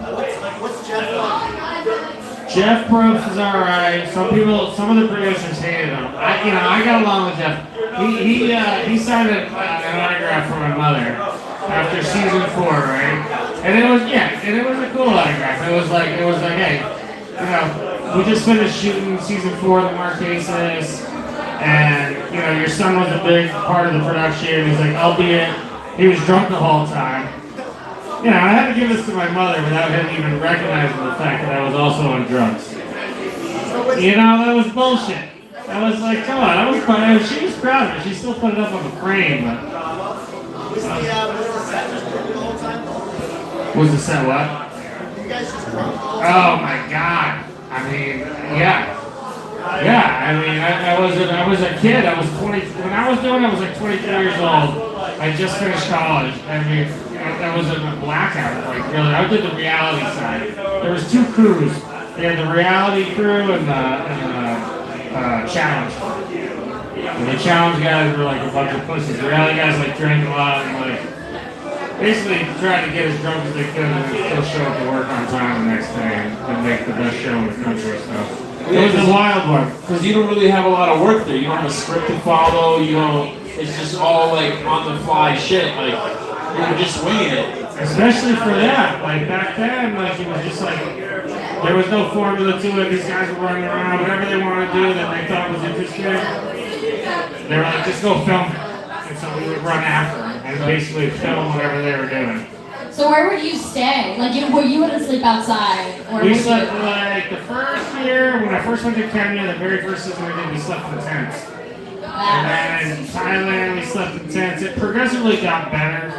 What's Jeff like? Jeff Probst is alright. Some of the producers hated him. I got along with Jeff. He signed an autograph for my mother after season 4, right? And it was a cool autograph. It was like, hey, we just finished shooting season 4 of the Marquesas, and your son was a big part of the production. He's like, albeit he was drunk the whole time. I had to give this to my mother without him even recognizing the fact that I was also on drugs. That was bullshit. I was like, come on, I was proud. She was proud of it. She still put it up on the frame. But, Was the set just drunk the whole time? was the set what? You guys just drunk all the Oh my god. I mean, yeah. Yeah, I mean, I was a kid. I was 20. When I was doing it, I was like 23 years old. I just finished college. I mean, I was in a blackout. Like, really, I did the reality side. There was 2 crews. They had the reality crew and the challenge. And the challenge guys were like a bunch of pussies. The reality guys like drank a lot and like basically tried to get as drunk as they could and then still show up to work on time the next day and make the best show in the country. So it was a wild one. Because you don't really have a lot of work there. You don't have a script to follow. It's just all like on the fly shit. Like you're just winging it. Especially for that. Like back then, like it was just like there was no formula to it. These guys were running around, whatever they wanted to do that they thought was interesting. They were like, just go film it. And so we would run after them and basically film whatever they were doing. So where would you stay? Like you wouldn't sleep outside? Or We would slept you? like the first year, when I first went to Kenya, the very first season we slept in tents. And then in Thailand, we slept in tents. It progressively got better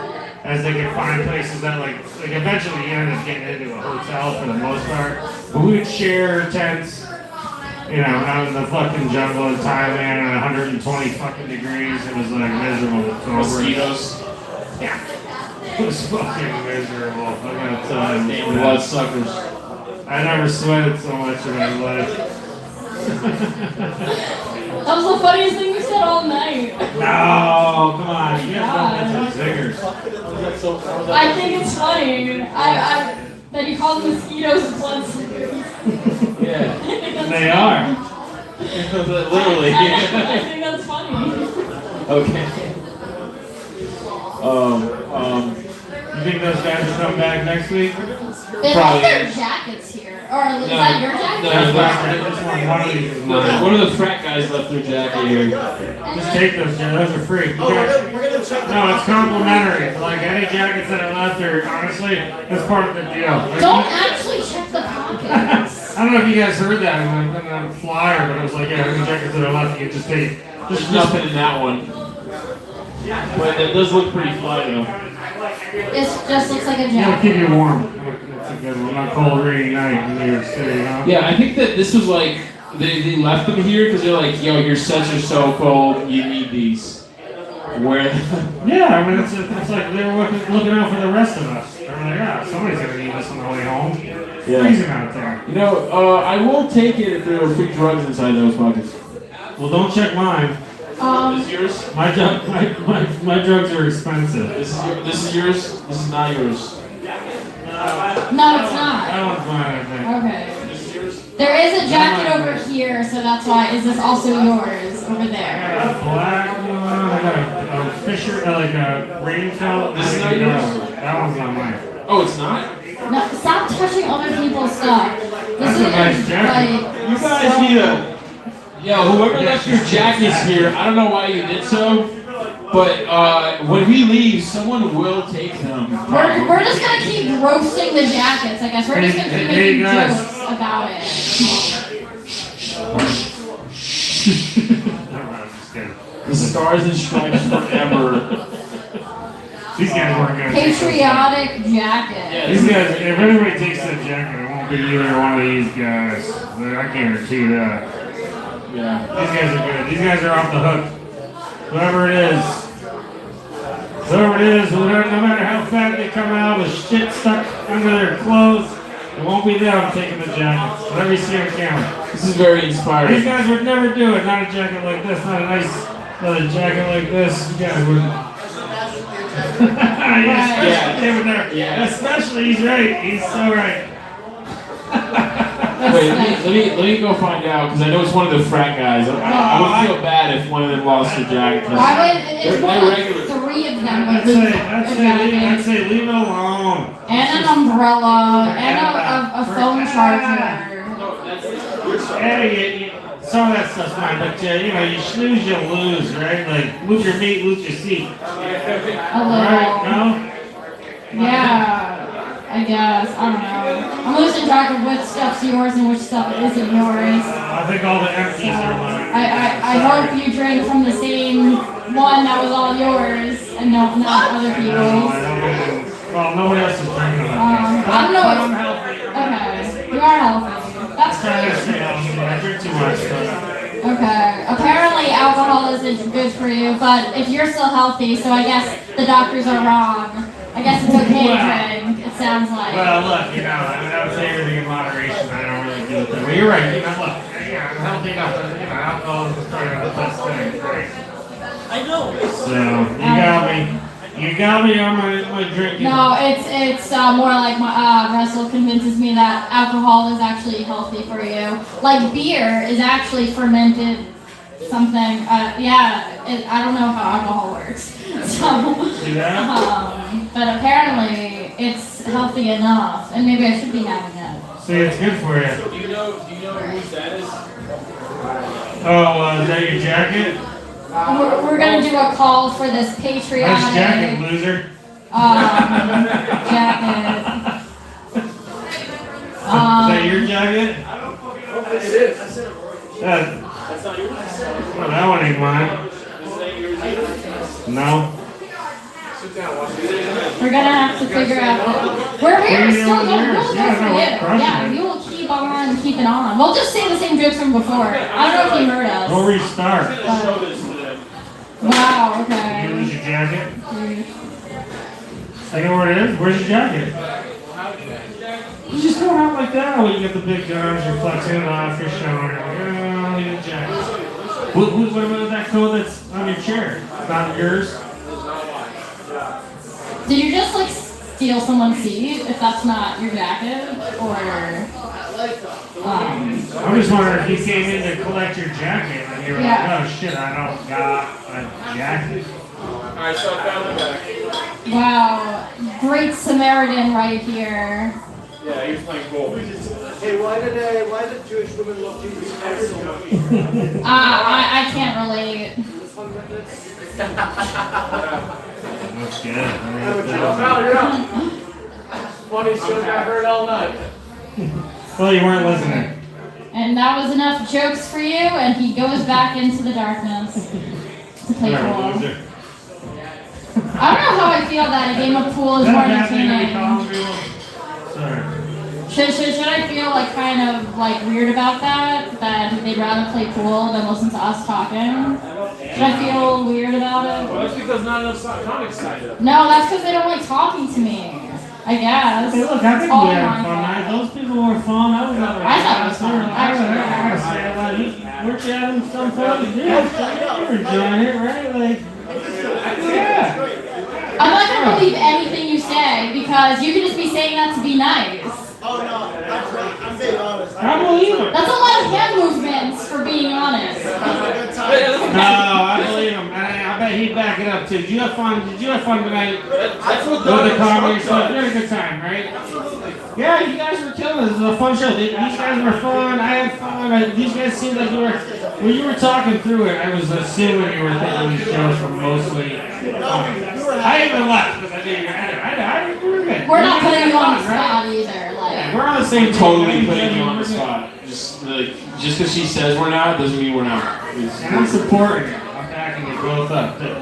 as they could find places that like eventually you ended up getting into a hotel for the most part. But we would share tents, out in the fucking jungle in Thailand at 120 fucking degrees. It was like miserable. Mosquitoes. Yeah. It was fucking miserable. I gotta tell you. Damn bloodsuckers. I never sweated so much in my life. That was the funniest thing we said all night. No, come on. You guys don't get some zingers. I think it's funny. That you call mosquitoes bloodsuckers. Yeah. They are. Literally. I think that's funny. Okay. You think those guys will come back next week? They left Probably. their jackets here. Or is that your jacket? One of these is mine. One of the frat guys left their jacket here. Just take those, Jay. Those are free. Oh, we're gonna check No, it's complimentary. Like any jackets that are left are honestly, that's part of the deal. Like, Don't actually check the pockets. I don't know if you guys heard that in the flyer, but it was like, yeah, any jackets that are left, you can just take. There's nothing in that one. But it does look pretty fly though. This just looks like a It'll jacket. keep you warm. It's a good one. On a cold, rainy night in New York City, Yeah, I think that this was like, they left them here because they're like, yo, your sets are so cold, you need these. Where? Yeah, I mean, it's like they were looking out for the rest of us. They were like, yeah, somebody's gonna need this on the way home. It's freezing out there. I will take it if there were free drugs inside those pockets. Well, don't check mine. This is yours? My drugs are expensive. This is yours? This is not yours. No, it's not. That one's mine, I think. Okay. This is yours? There is a jacket over here, so that's why. Is this also yours over I there? got a black one. I got a Fisher, like a rain coat. This is not yours? That one's not mine. Oh, it's not? No, stop touching other people's stuff. This That's is a nice jacket. like. You guys need a... Yo, whoever left your jackets here, I don't know why you did so, but when we leave, someone will take them. We're just gonna keep roasting the jackets, I guess. We're just gonna keep Hey, making guys. jokes about it. I'm just kidding. The stars and stripes forever. These guys weren't gonna take those. Patriotic jacket. These guys, if anybody takes that jacket, it won't be either one of these guys. I guarantee that. Yeah. These guys are good. These guys are off the hook. Whoever it is. No matter how fat they come out with shit stuck under their clothes, it won't be them taking the jackets. Whatever you see on camera. This is very These inspiring. guys would never do it. Not a jacket like this. Not a nice leather jacket like this. You guys would. Yeah, they were there. Yeah. Especially, he's right. He's so right. Wait, let me go find out because I know it's one of the frat guys. I would feel bad if one of them lost their jacket. Why would it's They're one of regular. three of them would I'd lose say leave it alone. and an umbrella and a phone charger. Hey, some of that stuff's fine, but you know, you snooze, you lose, right? Like, lose your meat, lose your seat. A little. Right? No? Yeah, I guess. I don't know. I'm losing track of which stuff's yours and which stuff isn't yours. I think all the empties are mine. I hope you drank from the same one that was all yours and not other I people's. don't well, nobody else is drinking it. I don't know. But I'm healthy. Okay, you are healthy. That's Trying to good. stay healthy. I drink too much, but Okay. Apparently alcohol isn't good for you, but if you're still healthy, so I guess the doctors are wrong. I guess it's okay to drink, it sounds like. well, look, you know, I would say everything in moderation. I don't really do it that way. You're right. You know, look, I'm healthy enough. You know, alcohol is probably the best thing. Right? I know. So you got me. You got me on my drinking. No, it's more like Russell convinces me that alcohol is actually healthy for you. Like beer is actually fermented something. I don't know how alcohol works. So, See that? but apparently it's healthy enough, and maybe I should be having it. See, it's good for you. Do you know whose that is? Oh, is that your jacket? We're gonna do a call for this patriotic Nice jacket, loser. jacket. Is that your jacket? It is. That's not yours? Well, that one ain't mine. No. We're gonna have to figure out. We're here still. We'll go for you. Yeah, we will keep on keeping on. We'll just say the same jokes from before. I don't know if you heard us. We'll restart. Wow. You Okay. lose your jacket? I know where it is. Where's your jacket? You just going out like that. Well, you got the big guns, you're flexing it off, you're showing it. Oh, your jacket. What about that coat that's on your chair? It's not yours? Did you just like steal someone's seat? If that's not your jacket, or I'm just wondering if you came in to collect your jacket and you were like, oh shit, I don't got a jacket. Alright, so I found it back. wow, great Samaritan right here. Yeah, he was playing goal. Hey, why did Jewish women love Jesus Christ so much? I can't relate. That's good. Funny joke I heard all night. Well, you weren't listening. And that was enough jokes for you, and he goes back into the darkness to play You're a pool. loser. I don't know how I feel that a game of pool is Is more that happening to be entertaining. calling people? Sorry. Should I feel like kind of like weird about that? That they'd rather play pool than listen to us talking? Should I feel weird about it? Well, that's because not enough comics signed up. No, that's because they don't like talking to me. I guess. Hey, look, I think All we had my fun fault. night. Those people were fun. I was having I thought it was fun. I gotta say about you. Weren't you having some fun? Yeah, you were enjoying it, right? Like, yeah. I'm not gonna believe anything you say because you could just be saying that to be nice. Oh no, I'm being honest. I believe it. That's a lot of hand movements for being honest. It was a good time. No, I believe him. I bet he'd back it up too. Did you have fun? Did you have fun tonight? That's what With the comedy stuff? You had a good time, right? Yeah, you guys were killing it. This was a fun show. These guys were fun. I had fun. These guys seemed like you were. When you were talking through it, I was assuming you were thinking these shows were mostly. I even left because I knew you were at it. We were good. We're not putting you on the Right? spot either. Like, We're on the same Totally putting you on the spot. Just because she says we're not doesn't mean we're not. And I'm supporting you. I'm backing you both up too.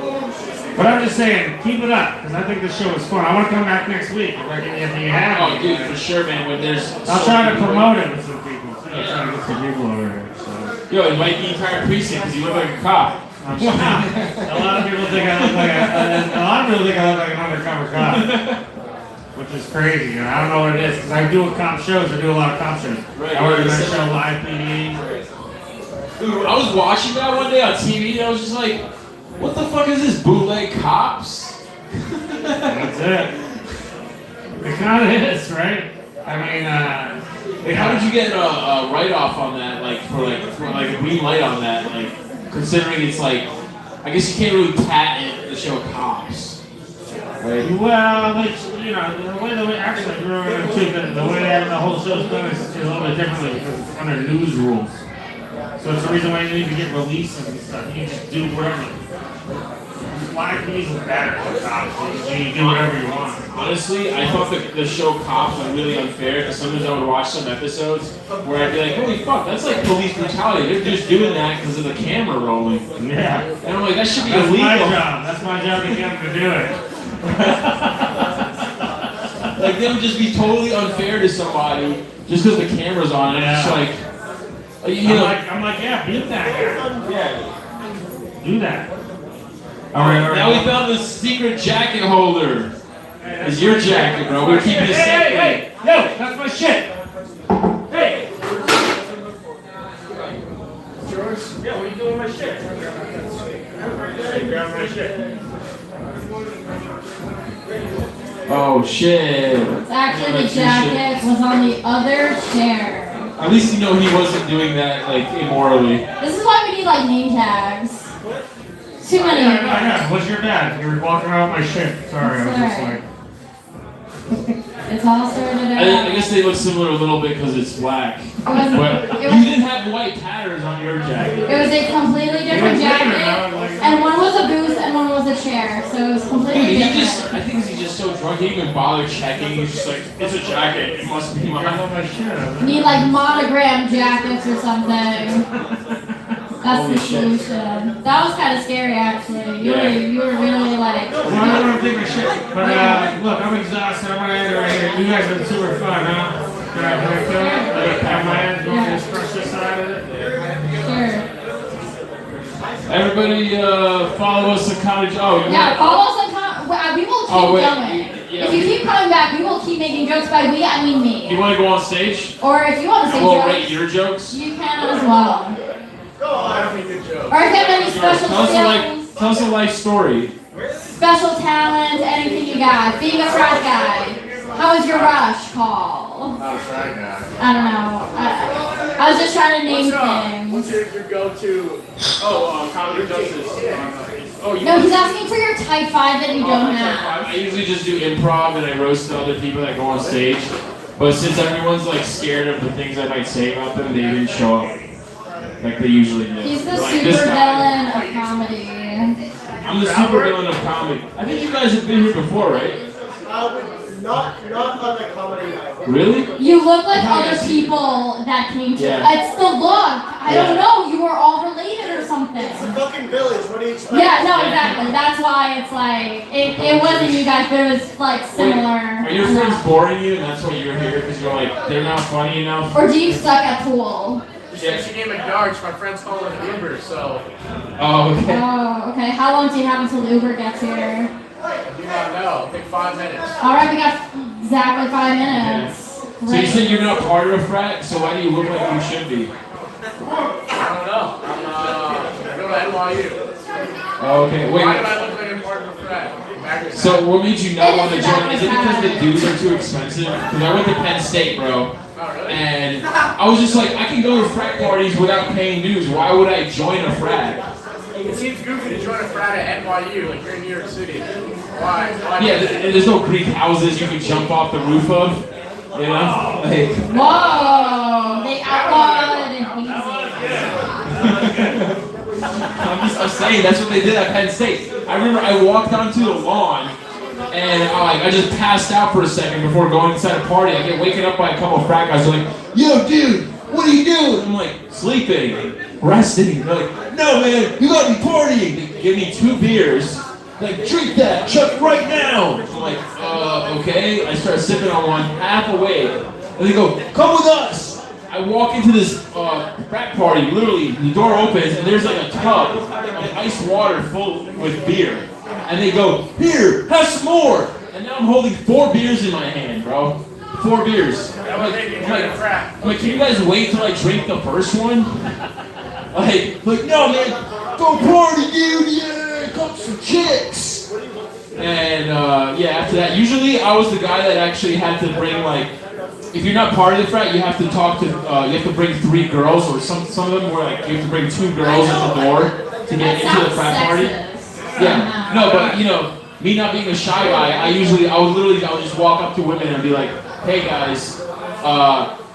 But I'm just saying, keep it up because I think this show is fun. I want to come back next week if you have. Oh, dude, for sure, man. When there's I'll try to promote it with some people. I'll try to get some people over here. So. Yo, invite the entire precinct because you look like a cop. A lot of people think I look like an undercover cop, which is crazy. You know, I don't know what it is because I do cop shows. I do a lot of cop shows. Right, I work in right. that show, Live PD. Dude, I was watching that one day on TV and I was just like, what the fuck is this, bootleg cops? That's it. It kind of is, right? I mean, Like, how did you get a write-off on that? Like for a green light on that? Like considering it's like, I guess you can't really patent the show Cops. Right? Well, it's, you know, the way actually, the way that the whole show's done is a little bit differently because it's under news rules. So it's the reason why you need to get releases and stuff. You can just do whatever. Live news is better than Cops. You can do whatever you want. Honestly, I thought the show Cops was really unfair because sometimes I would watch some episodes where I'd be like, holy fuck, that's like police brutality. They're just doing that because of the camera rolling. Yeah. And I'm like, that should be That's illegal. my job. That's my job to get them to do it. Like, they would just be totally unfair to somebody just because the camera's on. And it's just like, you know. I'm like, yeah, beat that guy. Yeah. Do that. All right. Now we found the secret jacket holder. It's your jacket, bro. We're keeping it safe. Hey, yo, that's my shit. Hey. Yours? Yeah, what are you doing with my shit? Grab my shit. Oh shit. It's actually the jacket was on the other chair. At least you know he wasn't doing that like immorally. This is why we need like name tags. Too many. Yeah. What's your bad? You were walking around with my shit. Sorry, I was just like. It's all sorted out. I guess they look similar a little bit because it's black. But you didn't have white patterns on your jacket. It was a completely different jacket, and one was a booth and one was a chair, so it was completely Dude, different. I think he's just so drunk he didn't even bother checking. He's just like, it's a jacket. It must be mine. Need like monogram jackets or something. That's the solution. That was kind of scary, actually. You were really like. Well, I don't want to take my shit. But look, I'm exhausted. I'm gonna end it right here. You guys have been super fun, huh? Can I kill it? I gotta pat my hands. You want me to scratch this side of it? Sure. Everybody, follow us on Cottage. Oh, Yeah, follow us on we will keep going. Yeah, if you keep coming back, we will keep making jokes. By we, I mean me. You want to go on stage? Or if you want to say We'll jokes, rate your jokes. you can as well. Go on, make a joke. Or if you have any special skills, Tell us a life story. special talent, anything you got. Being a frat guy. How was your rush call? Not a frat guy. I don't know. I was just trying to name What's things. your go-to? Comedy Justice. No, he's asking for your type 5 that you don't have. I usually just do improv and I roast the other people that go on stage. But since everyone's like scared of the things I might say about them, they didn't show up like they usually do. He's the Like super this guy. villain of comedy. I'm the super villain of comedy. I think you guys have been here before, right? Not on the comedy night. Really? You look like other people that came to. Yeah. It's the look. I don't know. You were all related or something. It's a fucking village. What do you expect? Yeah, no, exactly. That's why it's like it wasn't you guys, but it was like similar. Are your friends boring you and that's why you're here? Because you're like, they're not funny enough? Or do you suck at pool? She gave me darts. My friend's calling an Uber, so Oh, okay. Oh, okay. How long do you have until the Uber gets here? I do not know. I think 5 minutes. All right, we got exactly 5 minutes. So you said you're not part of a frat, so why do you look like you should be? I don't know. I go to NYU. Oh, okay. Why do Wait. I look like I'm part of a frat? So what made you not want to join? Is it because the dudes are too expensive? Because I went to Penn State, bro. Oh, really? And I was just like, I can go to frat parties without paying dues. Why would I join a frat? It seems goofy to join a frat at NYU, like you're in New York City. Why? Yeah, there's no Greek houses you can jump off the roof of. You know? Like, Whoa! They outlawed it in I'm saying that's what they did at Penn State. I remember I walked onto the lawn and I just passed out for a second before going inside a party. I get waken up by a couple of frat guys. They're like, "Yo, dude, what are you doing?" I'm like, "Sleeping, resting." They're like, "No, man, you gotta be partying." They give me 2 beers. Like, "Drink that, chug it right now." I'm like, okay. I start sipping on one, half awake, and they go, "Come with us." I walk into this frat party, literally, the door opens, and there's like a tub of ice water full with beer. And they go, "Here, have some more." And now I'm holding 4 beers in my hand, bro. 4 beers. I'm like, can you guys wait till I drink the first one? Like, no, man, go party, dude, yeah, come some chicks. And and yeah, after that, usually I was the guy that actually had to bring like, if you're not part of the frat, you have to talk to, you have to bring 3 girls, or some of them were like, you have to bring 2 girls at the door to get into the frat party. Yeah, no, but you know, me not being a shy guy, I would just walk up to women and be like, hey guys,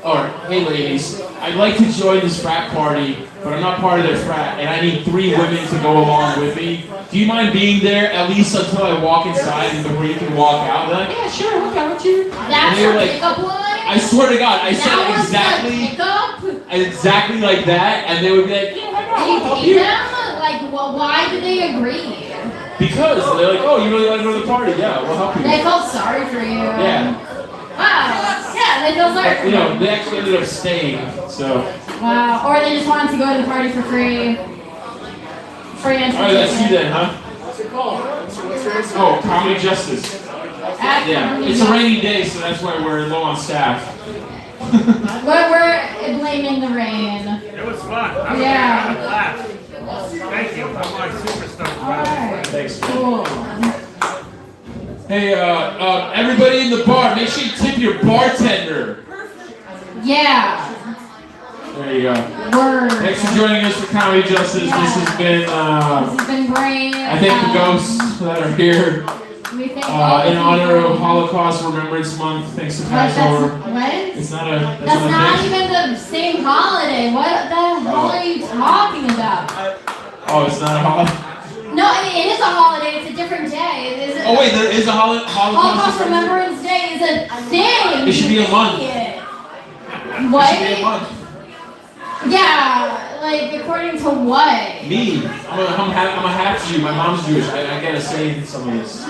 or hey ladies, I'd like to join this frat party, but I'm not part of their frat, and I need 3 women to go along with me. Do you mind being there at least until I walk inside and before you can walk out? They're like, yeah, sure, we'll come with you. That's your pickup line? I swear to God, I said That was exactly like that, and they would be like, yeah, why not? Do you I'll help pay you. them? Like, well, why did they agree? Because they're like, oh, you really want to go to the party? Yeah, we'll help you. They felt sorry for you. Yeah. Wow. Yeah, they felt sorry for You you. know, they actually ended up staying, so. Wow. Or they just wanted to go to the party for free. Free entry. Alright, that's you then, huh? What's it called? What's yours? Oh, Comedy Justice. Yeah, it's a rainy day, so that's why we're low on staff. We're blaming the rain. It was fun. I'm Yeah. glad. Thank you. I'm like super stoked. Alright. Thanks. Cool. Hey, everybody in the bar, make sure you tip your bartender. Yeah. There you go. Word. Thanks for joining us for Comedy Justice. This has been, This has been great. I thank the ghosts that are here We thank all in the honor of people. Holocaust Remembrance Month. Thanks to What? Passover. What? It's not a. That's not even the same holiday. What the hell are you talking about? Oh, it's not a holiday. No, I mean, it is a holiday. It's a different day. It is Oh wait, there is a Holocaust. Holocaust Remembrance Day is a thing. It should be a month. Idiot. It What? should be a month. Yeah, like according to what? Me, I'm a half Jew. My mom's Jewish. I gotta say some of this.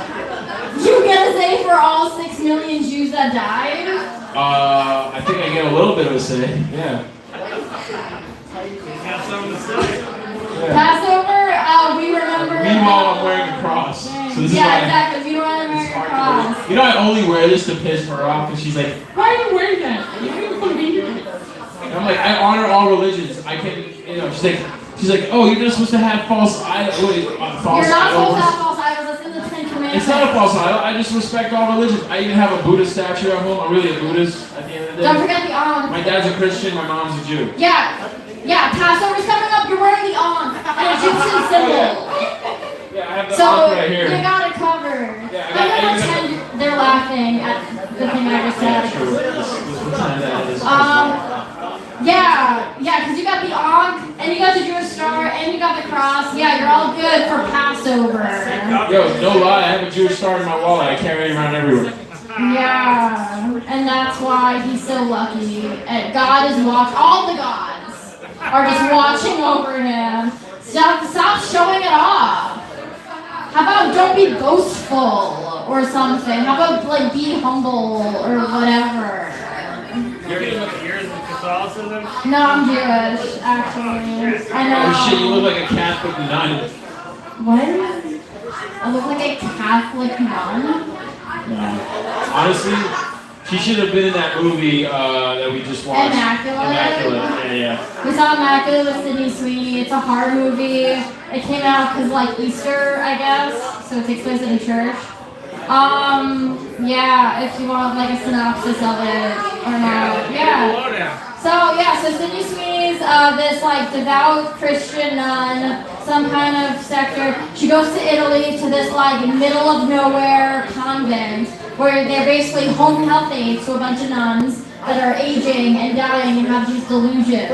You gonna say for all 6 million Jews that died? I think I get a little bit of a say. Yeah. Got something to say. Passover, we remember. Meanwhile, I'm wearing a cross. So this is Yeah, why exactly. We don't want to wear a cross. You know, I only wear this to piss her off, and she's like, "Why are you wearing that? You don't even believe it." And I'm like, I honor all religions. I can, you know. She's like, oh, you're not supposed to have false idols. False You're not supposed to idols. have false idols. That's in the Ten Commandments. It's not a false idol. I just respect all religions. I even have a Buddha statue at home. I'm really a Buddhist at the end of the day. Don't forget the My dad's a Christian. My mom's a Jew. Yeah, Passover's coming up. You're wearing the an Egyptian symbol. Yeah, I have the So ark right here. you got it covered. Yeah, I I'm gonna got- pretend they're laughing at the thing I just Yeah, said. true. Let's pretend that it is. Yeah, because you got the Ankh, and you got the Jewish star, and you got the cross. Yeah, you're all good for Passover. Yo, no lie, I have a Jewish star in my wallet. I carry it around everywhere. Yeah, and that's why he's so lucky. And God is watching. All the gods are just watching over him. Stop showing it off. How about don't be boastful or something? How about like be humble or whatever? You're gonna look at yours in Catholicism? No, I'm Jewish, actually. I know. Oh shit, you look like a Catholic nun. What? I look like a Catholic nun? Honestly, she should have been in that movie that we just watched. Immaculate? Immaculate. Yeah. We saw Immaculate with Sydney Sweeney. It's a horror movie. It came out because like Easter, I guess. So it takes place in a church. Yeah, if you want like a synopsis of it or not. Yeah. So Sydney Sweeney's this like devout Christian nun, some kind of sector. She goes to Italy to this like middle of nowhere convent where they're basically home health aides to a bunch of nuns that are aging and dying and have these delusions.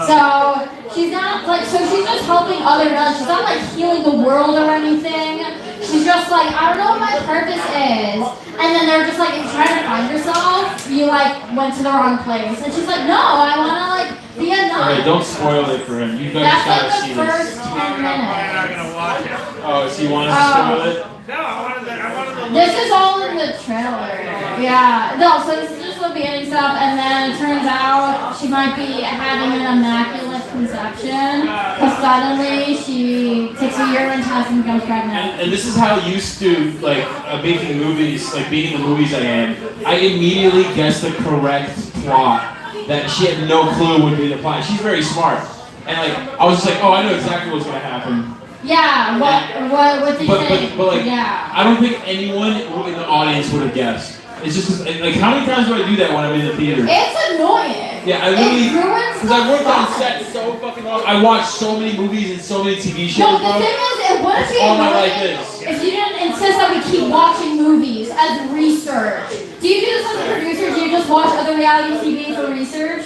So she's not like, so she's just helping other nuns. She's not like healing the world or anything. She's just like, I don't know what my purpose is. And then they're just like, if you're trying to find yourself, you like went to the wrong place. And she's like, no, I want to like be a nun. Alright, don't spoil it for him. You guys That's gotta like see the this. first 10 minutes. I'm not gonna watch it. Oh, so you want us to spoil it? No, I wanted to This is all in the trailer. Yeah. No, so this is just the beginning stuff, and then it turns out she might be having an immaculate conception. Because suddenly she takes a urine test and becomes pregnant. And this is how used to like making movies, like being in the movies I am. I immediately guessed the correct plot that she had no clue would be the plot. She's very smart, and like I was just like, oh, I know exactly what's gonna happen. Yeah, what did you think? But like, yeah. I don't think anyone in the audience would have guessed. It's just 'cause, like, how many times do I do that when I'm in the theater? It's annoying. Yeah, I literally, It ruins because I worked the on fun. set so fucking long. I watched so many movies and so many TV shows, No, the bro. thing is, it wouldn't be All my life annoying is. if you didn't insist that we keep watching movies as research. Do you do this as a producer? Do you just watch other reality TV for research?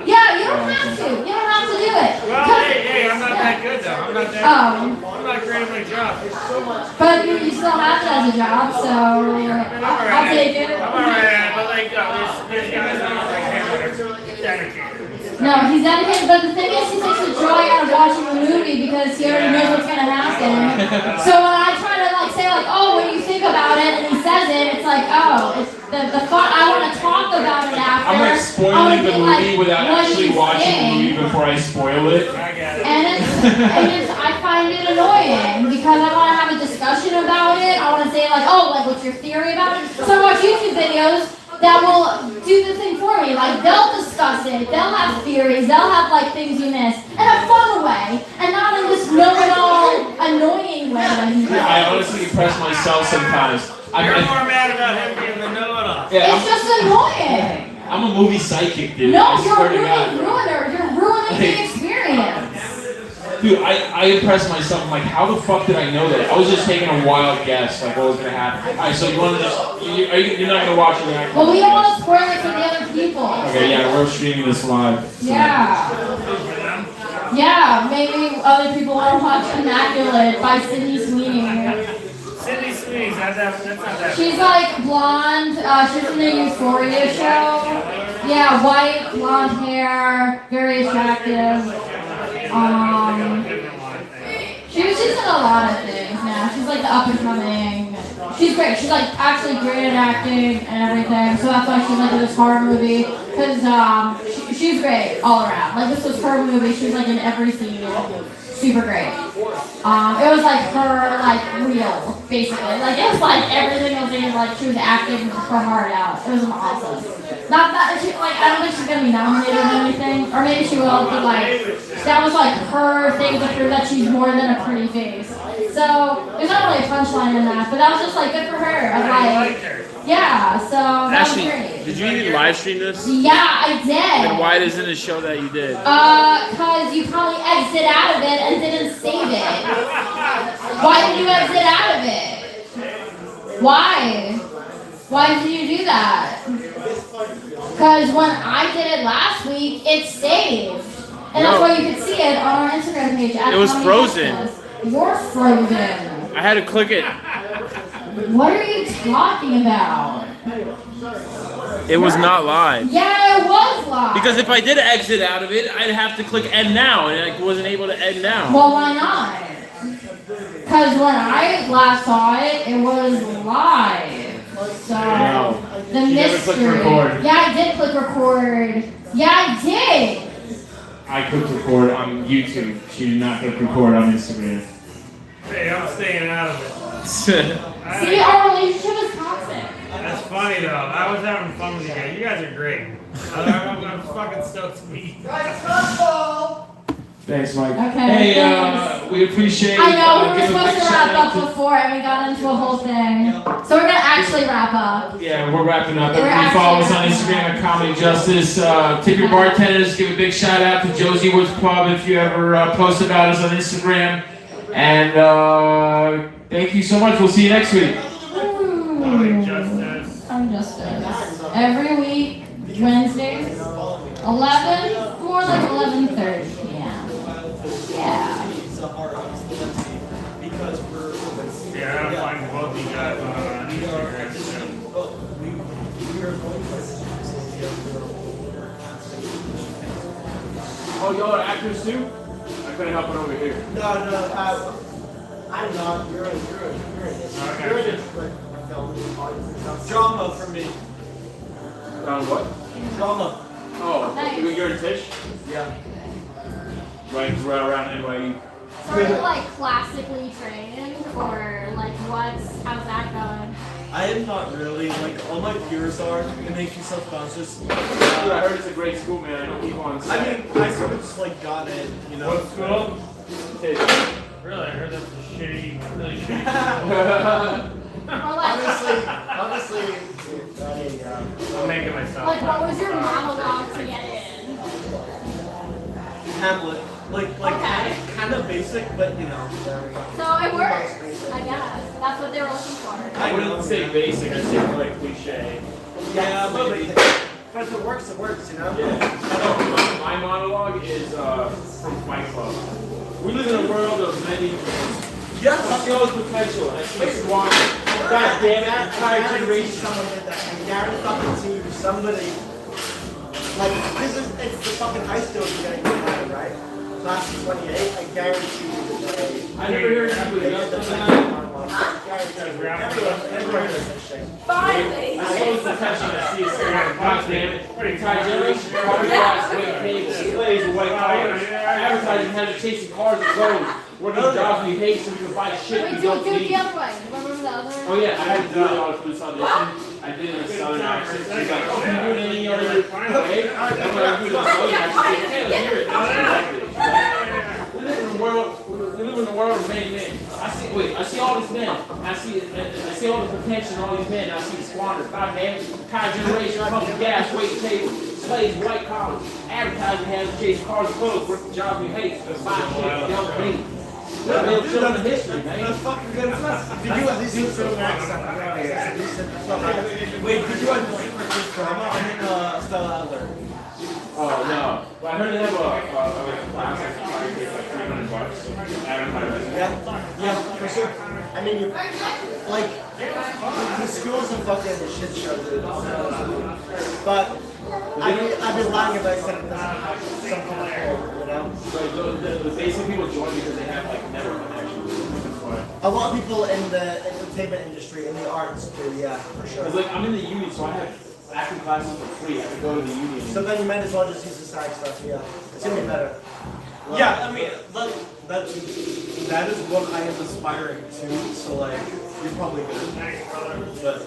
Yeah, you don't have to. You don't have to do it. Well, hey, I'm not that good though. I'm not that. Oh, I'm not great at my job. but you still have it as a job, so I'll take it. I'm alright, but like, there's guys that are like dedicated. No, he's dedicated, but the thing is, he takes the joy out of watching the movie because he already knows what's gonna happen. So when I try to like say like, oh, what do you think about it, and he says it, it's like, oh, it's the fun. I want to talk about it after. I'm like I spoiling wanna the be movie like, without what do actually you watching the think? movie before I spoil it. And I find it annoying because I want to have a discussion about it. I want to say like, oh, like what's your theory about it? So I watch YouTube videos that will do the thing for me. Like they'll discuss it, they'll have theories, they'll have like things you missed in a fun way, and not in this know-it-all annoying way that he does. I honestly impress myself sometimes. You're more mad about him being the know-it-all. Yeah, It's just annoying. I'm a movie psychic, dude. No, I you're swear a to movie God. ruiner. You're ruining the experience. Dude, I impress myself. I'm like, how the fuck did I know that? I was just taking a wild guess, like what was gonna happen. Alright, so you want to just, you're not gonna watch it now? Well, we don't want to spoil it for the other people. Okay, yeah, we're streaming this live. So. Yeah. Yeah, maybe other people want to watch Immaculate by Sydney Sweeney. Sydney Sweeney's that's not that. She's like blonde. She's in the Euphoria show. Yeah, white, blonde hair, very attractive. She's in a lot of things now. She's like the up and coming. She's great. She's like actually great at acting and everything. So that's why she's like in this horror movie. Cause she's great all around. Like this was her movie. She was like in every scene. Super great. It was like her like real, basically. Like it was like everything was in like she was acting her heart out. It was awesome. Not that she like I don't think she's gonna be nominated or anything, or maybe she will. But like that was like her thing to prove that she's more than a pretty face. So there's not really a punchline in that, but that was just like good for her. Of like yeah, so that was great. Did you even live stream this? Yeah, I did. And why doesn't it show that you did? Cause you probably exit out of it and didn't save it. Why did you exit out of it? Why? Why did you do that? Cause when I did it last week, it saved. And that's why you could see it on our Instagram page. It was frozen. You're frozen. I had to click it. What are you talking about? It was not live. Yeah, it was live. Because if I did exit out of it, I'd have to click end now, and I wasn't able to end now. Well, why not? Because when I last saw it, it was live. So, the You never mystery. clicked record. Yeah, I did click record. Yeah, I did. I clicked record on YouTube. She did not click record on Instagram. Hey, I'm staying out of it. See, our relationship is toxic. That's funny though. I was having fun with you guys. You guys are great. I'm fucking stoked to meet you. Thanks, Mike. Okay, Hey, thanks. we appreciate it. I know, we were Give a supposed big to shout wrap out up before and we got into a whole thing. So we're going to actually wrap up. Yeah, we're wrapping up. We're Everybody follow us on actually Instagram at Comedy Justice. Tip your bartenders. Give a big shout out to Josie Woods Pub if you ever post about us on Instagram. And thank you so much. We'll see you next week. I'm Justice. Every week, Wednesdays, 11, more like 11:30 p.m. Yeah. Yeah, I'm finding both you guys on Instagram. Oh, y'all are actors too? I couldn't help it over here. No, I'm not. You're in this. Drama for me. What? Drama. Oh, Nice. you're in Tisch? Yeah. Right around NYU. So are you like classically trained or like how's that going? I am not really. Like, all my peers are. It makes me self-conscious. Dude, I heard it's a great school, man. I know people on I set. mean, I sort of just like got in, you know. What school? Tisch. Really? Or like, Honestly, I'm making myself. like what was your monologue to get in? Hamlet. Like Okay. kind of basic, but you know. So it worked, I guess. That's what they were looking for. I wouldn't say basic, I'd say more like cliche. Yeah, but but if it works, you know? Yeah. My monologue is from Fight Club. We live in a world of many. yes. I see all this potential. I see it squandered. God damn it, entire generation. Someone did that. I guarantee fucking to you, somebody, like, it's the fucking high school you're getting behind, right? Class of 28, I guarantee you that they. I never heard anybody else do that. Everyone does this shit. Finally. I suppose the passion I see is God damn it. Entire generation, cars, glass, wait tables, slaves, and white collars. Advertising has you chasing cars and clothes. Working jobs we hate so we can buy shit Wait, we do don't it need. the other way. Remember the other? Oh yeah, I had to do it all for this audition. I did it in a southern accent. She's like, oh, can you do it in any other way? I'm like, I do it in a southern accent. She's like, hey, let's hear it. We live in a world of many men. I see all these men. I see all the potential in all these men. I see the squandered. God damn it. Entire generation, pumping gas, waiting tables, slaves, white collars. Advertising has you chase cars and clothes, working jobs we hate, so buy shit we don't need. Real children history, man. That's fucking good stuff. Did you at least do some accent? Wait, did you audition for Chris Drama? I mean, Stella Adler. Oh no. Well, I heard they have a class that's probably takes like $300. Advertising. Yeah, for sure. I mean, you, like, the school's a fucking shit show, dude. But I'd be lying if I said it doesn't have some kind of pull, you know? Like the basic people join because they have like network connections. A lot of people in the entertainment industry, in the arts, do, yeah, for sure. Because like I'm in the union, so I have acting classes for free. I can go to the union. So then you might as well just use the side stuff, yeah. It's gonna be better. Yeah, I mean, that is what I am aspiring to. So like, you're probably good. But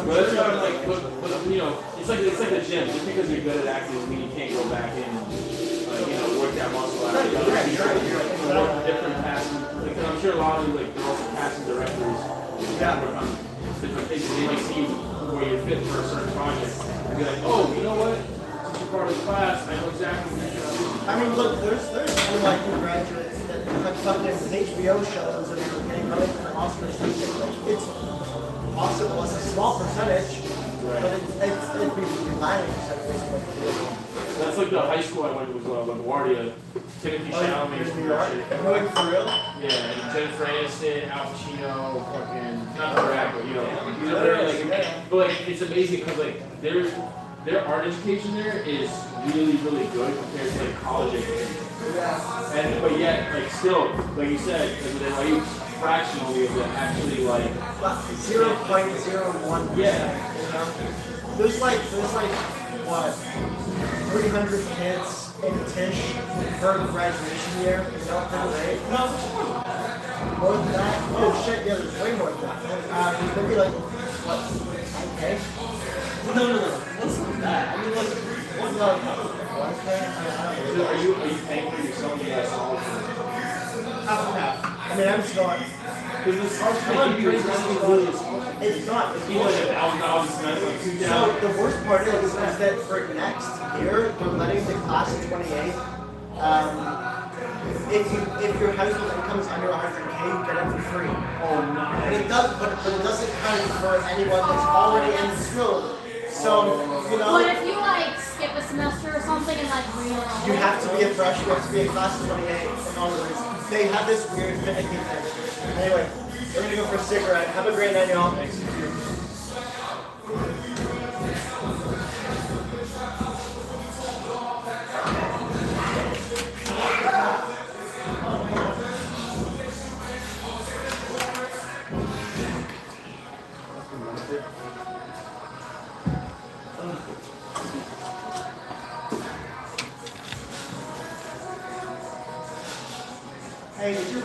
But that's kind of like, but, you know, it's like the gym. Just because you're good at acting doesn't mean you can't go back in and work that muscle out. Different casting. Like I'm sure a lot of like girls casting directors work on different things. They might see where you're fit for a certain project and be like, oh, you know what? Since you're part of the class, I know exactly what you're gonna do. I mean, look, there's NYU graduates that have fucking HBO shows and they're getting money from the Oscars and shit. Like, it's possible. It's a small percentage, but it'd be 90% basically. That's like the high school I went to as well, LaGuardia. Timothy Chalamet. New York? Going for real? Yeah, and Jennifer Aniston, Al Pacino, fucking, not the rap, but they're like, but like, it's amazing because like, their art education there is really, really good compared to like college education. And, but yet, like still, like you said, like NYU, fractionally of it actually like, 0.01%. yeah. You know? There's like, what, 300 kids in Tisch per graduation year, you know, per grade? No. More than that? Oh shit, yeah, there's way more than that. Maybe like, what, 10K? no. What's that? I mean, like, What's that? 1K? So are you paying for yourself to get solid? Half and half. I mean, I'm smart. Because the stars really small. It's not. It's People like bullshit. $1,000 semester, like $2,000. So the worst part is that for next year, they're letting the class of 28. If your household income is under 100K, you get it for free. Oh no. But it doesn't count for anyone that's already in school. So you know. What if you like skip a semester or something and like You have to be a freshman, you have to be a class of 28 and all of this. They have this weird finicky thing. Anyway, we're gonna go for a cigarette. Have a great night, y'all. Hey, did you